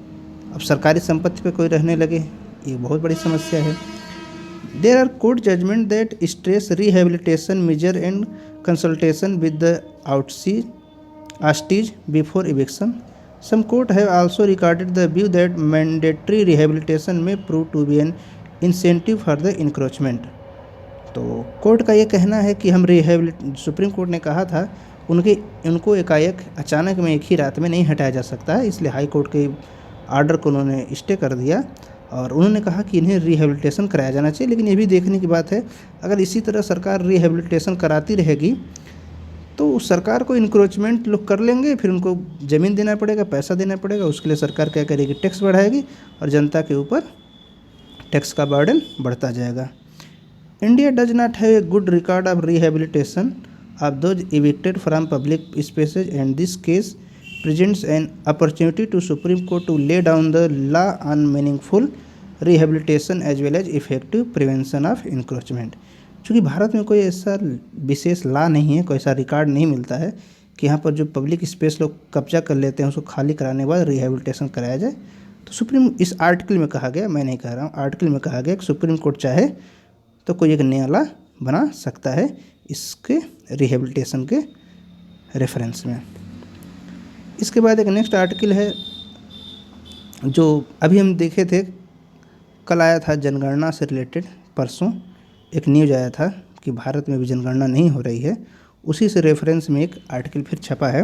अब सरकारी संपत्ति पर कोई रहने लगे, ये बहुत बड़ी समस्या है। There are court judgement that stress rehabilitation measure and consultation with the oustees before eviction. Some court have also recorded the view that mandatory rehabilitation may prove to be an incentive for the encroachment. तो court का ये कहना है कि हम supreme court ने कहा था उनको एकाएक अचानक में एक ही रात में नहीं हटाया जा सकता है, इसलिए हाई कोर्ट के आर्डर को उन्होंने स्टे कर दिया और उन्होंने कहा कि इन्हें रिहेबिलिटेशन कराया जाना चाहिए। लेकिन ये भी देखने की बात है, अगर इसी तरह सरकार रिहेबिलिटेशन कराती रहेगी तो सरकार को इंक्रोचमेंट लोग कर लेंगे, फिर उनको ज़मीन देना पड़ेगा, पैसा देना पड़ेगा, उसके लिए सरकार क्या करेगी, टैक्स बढ़ाएगी और जनता के ऊपर टैक्स का बर्डन बढ़ता जाएगा। India does not have a good record of rehabilitation of those evicted from public spaces, and this case presents an opportunity to Supreme Court to lay down the law on meaningful rehabilitation as well as effective prevention of encroachment। चूँकि भारत में कोई ऐसा विशेष law नहीं है, कोई ऐसा record नहीं मिलता है कि यहाँ पर जो पब्लिक स्पेस लोग कब्जा कर लेते हैं उसको खाली कराने के बाद रिहेबिलिटेशन कराया जाए। तो इस आर्टिकल में कहा गया, मैं नहीं कह रहा हूँ, आर्टिकल में कहा गया कि सुप्रीम कोर्ट चाहे तो कोई एक नया लॉ बना सकता है इसके रिहेबिलिटेशन के रेफरेंस में। इसके बाद एक नेक्स्ट आर्टिकल है जो अभी हम देखे थे, कल आया था जनगणना से रिलेटेड, परसों एक न्यूज़ आया था कि भारत में भी जनगणना नहीं हो रही है, उसी से रेफरेंस में एक आर्टिकल फिर छपा है,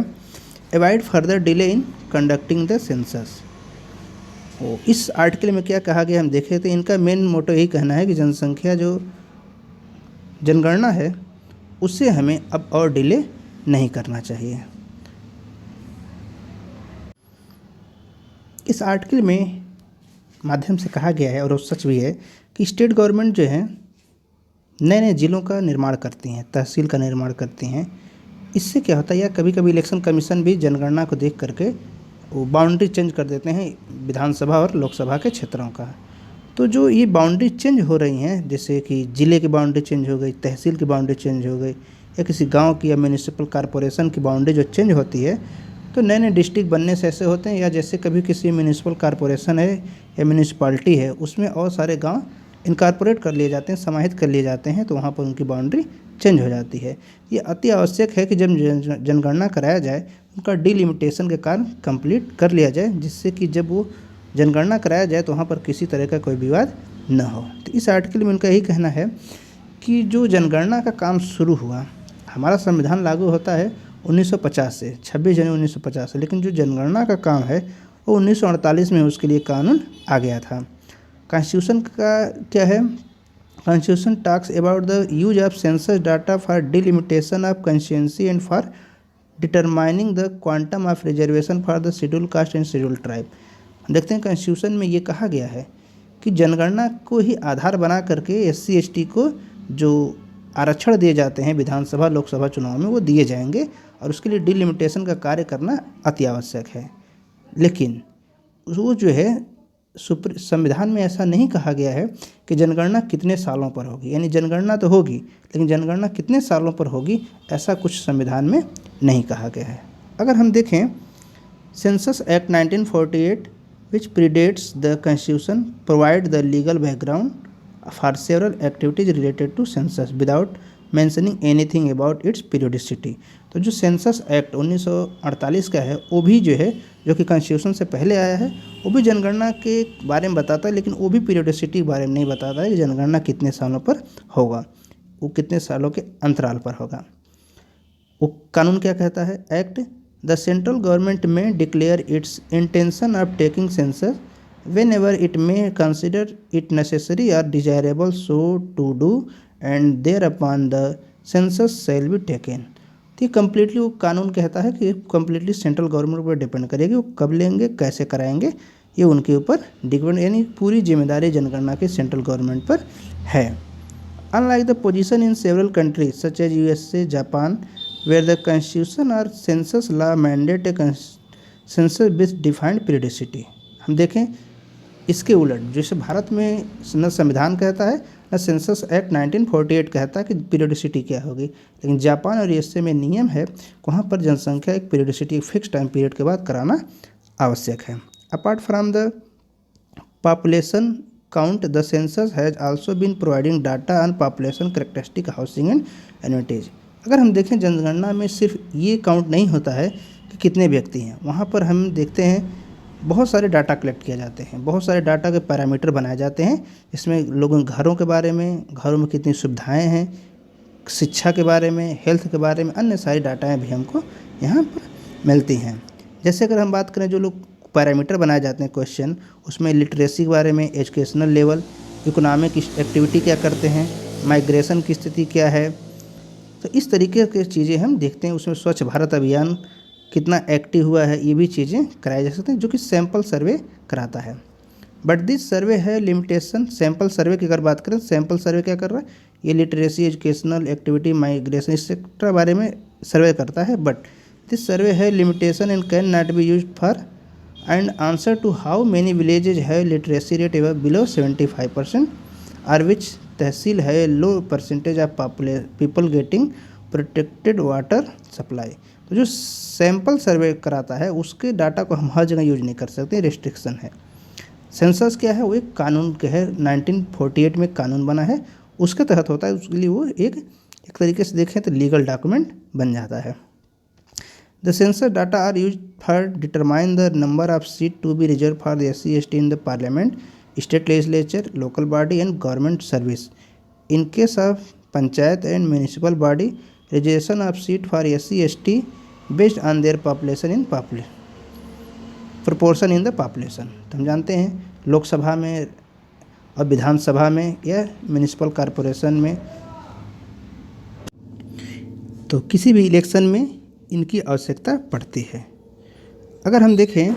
avoid further delay in conducting the census. इस आर्टिकल में क्या कहा गया हम देखे थे, इनका मेन मोटो यही कहना है कि जनसंख्या जो जनगणना है उससे हमें अब और डिले नहीं करना चाहिए। इस आर्टिकल में माध्यम से कहा गया है, और वो सच भी है, कि स्टेट गवर्नमेंट जो है नए नए ज़िलों का निर्माण करती हैं, तहसील का निर्माण करती हैं। इससे क्या होता है, या कभी कभी इलेक्शन कमीशन भी जनगणना को देख करके वो बाउंड्री चेंज कर देते हैं विधानसभा और लोकसभा के क्षेत्रों का। तो जो ये बाउंड्री चेंज हो रही हैं, जैसे कि ज़िले की बाउंड्री चेंज हो गई, तहसील की बाउंड्री चेंज हो गई, या किसी गांव की या म्यूनिसिपल कॉरपोरेशन की बाउंड्री जो चेंज होती है, तो नए नए डिस्ट्रिक्ट बनने से ऐसे होते हैं, या जैसे कभी किसी म्यूनिसिपल कॉरपोरेशन है या म्यूनिसिपालिटी है उसमें और सारे गांव इनकॉर्पोरेट कर लिए जाते हैं, समाहित कर लिए जाते हैं, तो वहाँ पर उनकी बाउंड्री चेंज हो जाती है। ये अति आवश्यक है कि जब जनगणना कराया जाए उनका डिलिमिटेशन के कार्य कंप्लीट कर लिया जाए, जिससे कि जब वो जनगणना कराया जाए तो वहाँ पर किसी तरह का कोई विवाद न हो। तो इस आर्टिकल में उनका यही कहना है कि जो जनगणना का काम शुरू हुआ, हमारा संविधान लागू होता है 1950 से, 26 जनवरी 1950 से, लेकिन जो जनगणना का काम है वो 1948 में उसके लिए कानून आ गया था। कॉन्स्टिट्यूशन का क्या है, constitution talks about the use of census data for delimitation of constituency and for determining the quantum of reservation for the schedule caste and schedule tribe. देखते हैं कॉन्स्टिट्यूशन में ये कहा गया है कि जनगणना को ही आधार बना करके SC ST को जो आरक्षण दिए जाते हैं विधानसभा लोकसभा चुनाव में वो दिए जाएंगे, और उसके लिए डिलिमिटेशन का कार्य करना अति आवश्यक है। लेकिन वो जो है संविधान में ऐसा नहीं कहा गया है कि जनगणना कितने सालों पर होगी, यानी जनगणना तो होगी लेकिन जनगणना कितने सालों पर होगी ऐसा कुछ संविधान में नहीं कहा गया है। अगर हम देखें census act 1948 which predates the constitution provide the legal background for several activities related to census without mentioning anything about its periodicity। तो जो सेंसस एक्ट 1948 का है वो भी जो है, जो कि कॉन्स्टिट्यूशन से पहले आया है, वो भी जनगणना के बारे में बताता है, लेकिन वो भी पीरियोडिसिटी के बारे में नहीं बताता है कि जनगणना कितने सालों पर होगा, वो कितने सालों के अंतराल पर होगा। वो कानून क्या कहता है, act The central government may declare its intention of taking census whenever it may consider it necessary और desirable so to do and thereupon the census shall be taken. तो ये कम्प्लीटली वो कानून कहता है कि completely central government पर depend करेगी, वो कब लेंगे कैसे कराएंगे ये उनके ऊपर डिपेंड, यानी पूरी जिम्मेदारी जनगणना की सेंट्रल गवर्नमेंट पर है। Unlike the position in several countries such as USA, Japan, where the constitution और census law mandate a census with defined periodicity. हम देखें इसके उलट, जैसे भारत में न संविधान कहता है न सेंसस एक्ट 1948 कहता है कि पीरियडिसिटी क्या होगी, लेकिन जापान और USA में नियम है वहाँ पर जनसंख्या एक पीरियडिसिटी फिक्स टाइम पीरियड के बाद कराना आवश्यक है। Apart from the population count the census has also been providing data on population characteristic housing and advantage. अगर हम देखें जनगणना में सिर्फ ये काउंट नहीं होता है कि कितने व्यक्ति हैं, वहाँ पर हम देखते हैं बहुत सारे डाटा कलेक्ट किए जाते हैं, बहुत सारे डाटा के पैरामीटर बनाए जाते हैं, इसमें लोगों के घरों के बारे में, घरों में कितनी सुविधाएं हैं, शिक्षा के बारे में, हेल्थ के बारे में, अन्य सारी डाटाएं भी हमको यहाँ पर मिलती हैं। जैसे अगर हम बात करें जो लोग पैरामीटर बनाए जाते हैं क्वेश्चन, उसमें लिटरेसी के बारे में, एजुकेशनल लेवल, इकोनॉमिक एक्टिविटी क्या करते हैं, माइग्रेशन की स्थिति क्या है, तो इस तरीके की चीज़ें हम देखते हैं। उसमें स्वच्छ भारत अभियान कितना एक्टिव हुआ है, ये भी चीज़ें कराई जा सकती हैं, जो कि सैंपल सर्वे कराता है। बट दिस सर्वे है लिमिटेशन। सैंपल सर्वे की अगर बात करें, सैंपल सर्वे क्या कर रहा है, ये literacy, educational activity, migration et cetera बारे में सर्वे करता है। बट दिस सर्वे है limitation and can not be used for and answer to how many villages है लिटरेसी रेट एवर बिलो 75% और विच तहसील है low percentage of people getting protected water supply. तो जो सैंपल सर्वे कराता है उसके data को हम हर जगह यूज नहीं कर सकते, रिस्ट्रिक्शन है। सेंसस क्या है, वो एक कानून के है, 1948 में कानून बना है, उसके तहत होता है, उसके लिए वो एक तरीके से देखें तो लीगल डॉक्यूमेंट बन जाता है। The census data are use for determine the number of seat to be reserve for the SC ST in the parliament, state legislature, local body and government service. In case of panchayat and municipal body, reservation of seat for SC ST based on their population in proportion in the population. तो हम जानते हैं लोकसभा में और विधानसभा में या municipal corporation में, तो किसी भी इलेक्शन में इनकी आवश्यकता पड़ती है। अगर हम देखें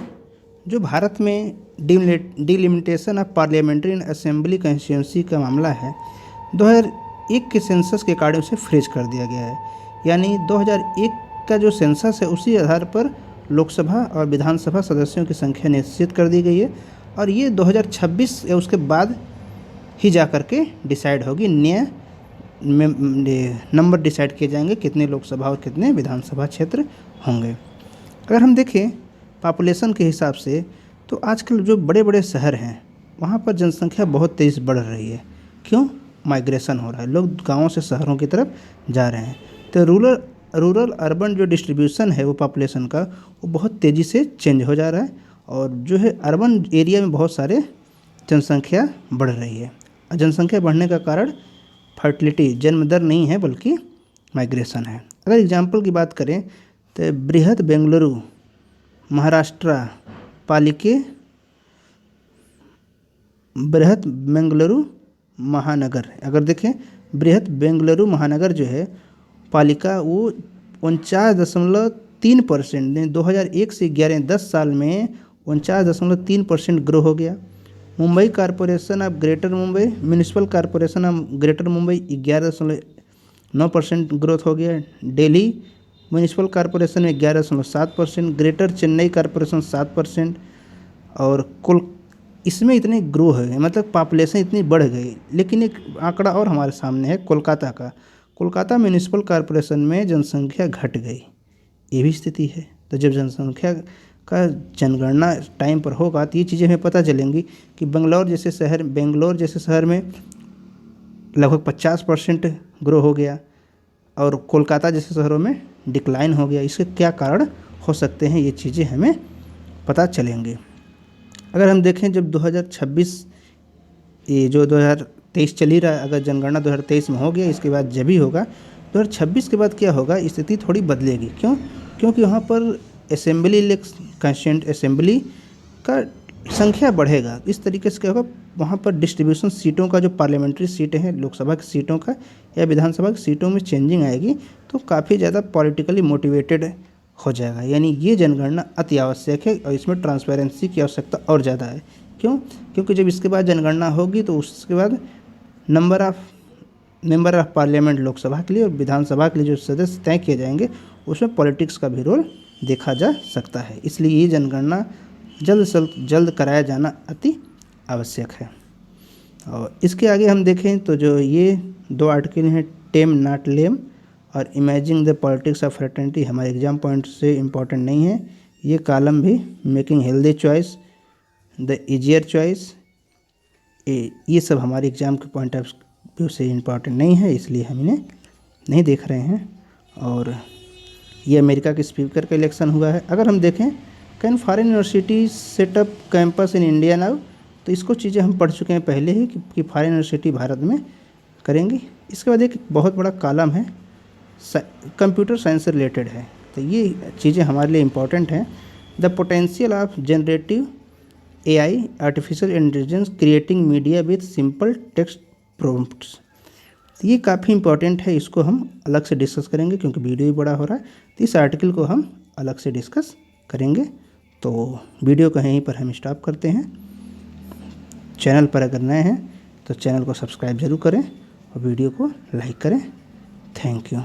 जो भारत में delimitation of parliamentary and assembly constituency का मामला है, 2001 के सेंसस के अकॉर्डिंग से फ्रीज कर दिया गया है, यानी 2001 का जो सेंसस है उसी आधार पर लोकसभा और विधानसभा सदस्यों की संख्या निश्चित कर दी गई है, और ये 2026 या उसके बाद ही जा कर के डिसाइड होगी, नए नंबर डिसाइड किए जाएंगे कितने लोकसभा और कितने विधानसभा क्षेत्र होंगे। अगर हम देखें पॉपुलेशन के हिसाब से, तो आजकल जो बड़े बड़े शहर हैं वहाँ पर जनसंख्या बहुत तेज़ बढ़ रही है। क्यों? माइग्रेशन हो रहा है, लोग गाँवों से शहरों की तरफ जा रहे हैं। तो रूरल अर्बन जो डिस्ट्रीब्यूशन है वो पॉपुलेशन का, वो बहुत तेज़ी से चेंज हो जा रहा है, और जो है अर्बन एरिया में बहुत सारे जनसंख्या बढ़ रही है। जनसंख्या बढ़ने का कारण फर्टिलिटी, जन्म दर नहीं है बल्कि माइग्रेशन है। अगर एग्जाम्पल की बात करें तो बृहद बेंगलुरु महाराष्ट्र पालिके बृहद बेंगलुरु महानगर, अगर देखें बृहद बेंगलुरु महानगर जो है पालिका, वो 49.3%, 2001 से 10 साल में 49.3% ग्रो हो गया। Mumbai corporation of greater Mumbai, municipal corporation of greater Mumbai 11.9% growth हो गया। दिल्ली म्यूनिसिपल कॉरपोरेशन में 11.7%, ग्रेटर चेन्नई कॉरपोरेशन 7%, और इसमें इतने ग्रो हो गए, मतलब पॉपुलेशन इतनी बढ़ गई। लेकिन एक आंकड़ा और हमारे सामने है कोलकाता का। कोलकाता म्यूनिसिपल कॉरपोरेशन में जनसंख्या घट गई, ये भी स्थिति है। तो जब जनसंख्या का जनगणना टाइम पर होगा तो ये चीज़ें हमें पता चलेंगी कि बेंगलोर जैसे शहर में लगभग 50% ग्रो हो गया, और कोलकाता जैसे शहरों में डिक्लाइन हो गया। इसके क्या कारण हो सकते हैं, ये चीज़ें हमें पता चलेंगे। अगर हम देखें जब 2026, ये जो 2023 चल ही रहा है, अगर जनगणना 2023 में हो गया, इसके बाद जब भी होगा 2026 के बाद क्या होगा, स्थिति थोड़ी बदलेगी। क्यों? क्योंकि वहाँ पर असेंबली कंस्टिट्यूएंट असेंबली का संख्या बढ़ेगा। इस तरीके से क्या होगा, वहाँ पर डिस्ट्रीब्यूशन सीटों का, जो पार्लियामेंट्री सीटें हैं लोकसभा की सीटों का या विधानसभा की सीटों में चेंजिंग आएगी, तो काफ़ी ज़्यादा पॉलिटिकली मोटिवेटेड हो जाएगा। यानी ये जनगणना अति आवश्यक है और इसमें ट्रांसपेरेंसी की आवश्यकता और ज़्यादा है। क्यों? क्योंकि जब इसके बाद जनगणना होगी तो उसके बाद मेंबर ऑफ पार्लियामेंट लोकसभा के लिए और विधानसभा के लिए जो सदस्य तय किए जाएंगे, उसमें पॉलिटिक्स का भी रोल देखा जा सकता है। इसलिए ये जनगणना जल्द से जल्द कराया जाना अति आवश्यक है। और इसके आगे हम देखें तो जो ये 2 आर्टिकल हैं, टेम नॉट लेम और imaging the politics of fraternity, हमारे एग्जाम पॉइंट से इम्पॉर्टेंट नहीं है। ये कॉलम भी making healthy choice, the easier choice, ये सब हमारे एग्ज़ाम के पॉइंट ऑफ व्यू से इम्पॉर्टेंट नहीं है, इसलिए हम इन्हें नहीं देख रहे हैं। और ये अमेरिका के स्पीकर का इलेक्शन हुआ है। अगर हम देखें can foreign university setup campus in India now, तो इसको चीज़ें हम पढ़ चुके हैं पहले ही कि फॉरेन यूनिवर्सिटी भारत में करेंगी। इसके बाद एक बहुत बड़ा कॉलम है कंप्यूटर साइंस से रिलेटेड है, तो ये चीज़ें हमारे लिए इम्पॉर्टेंट हैं। The potential of generative AI artificial intelligence creating media with simple text prompts, तो ये काफ़ी इंपॉर्टेंट है। इसको हम अलग से डिस्कस करेंगे क्योंकि वीडियो भी बड़ा हो रहा है, तो इस आर्टिकल को हम अलग से डिस्कस करेंगे। तो वीडियो को यहीं पर हम स्टॉप करते हैं। चैनल पर अगर नए हैं तो चैनल को सब्सक्राइब जरूर करें और वीडियो को लाइक करें। Thank you.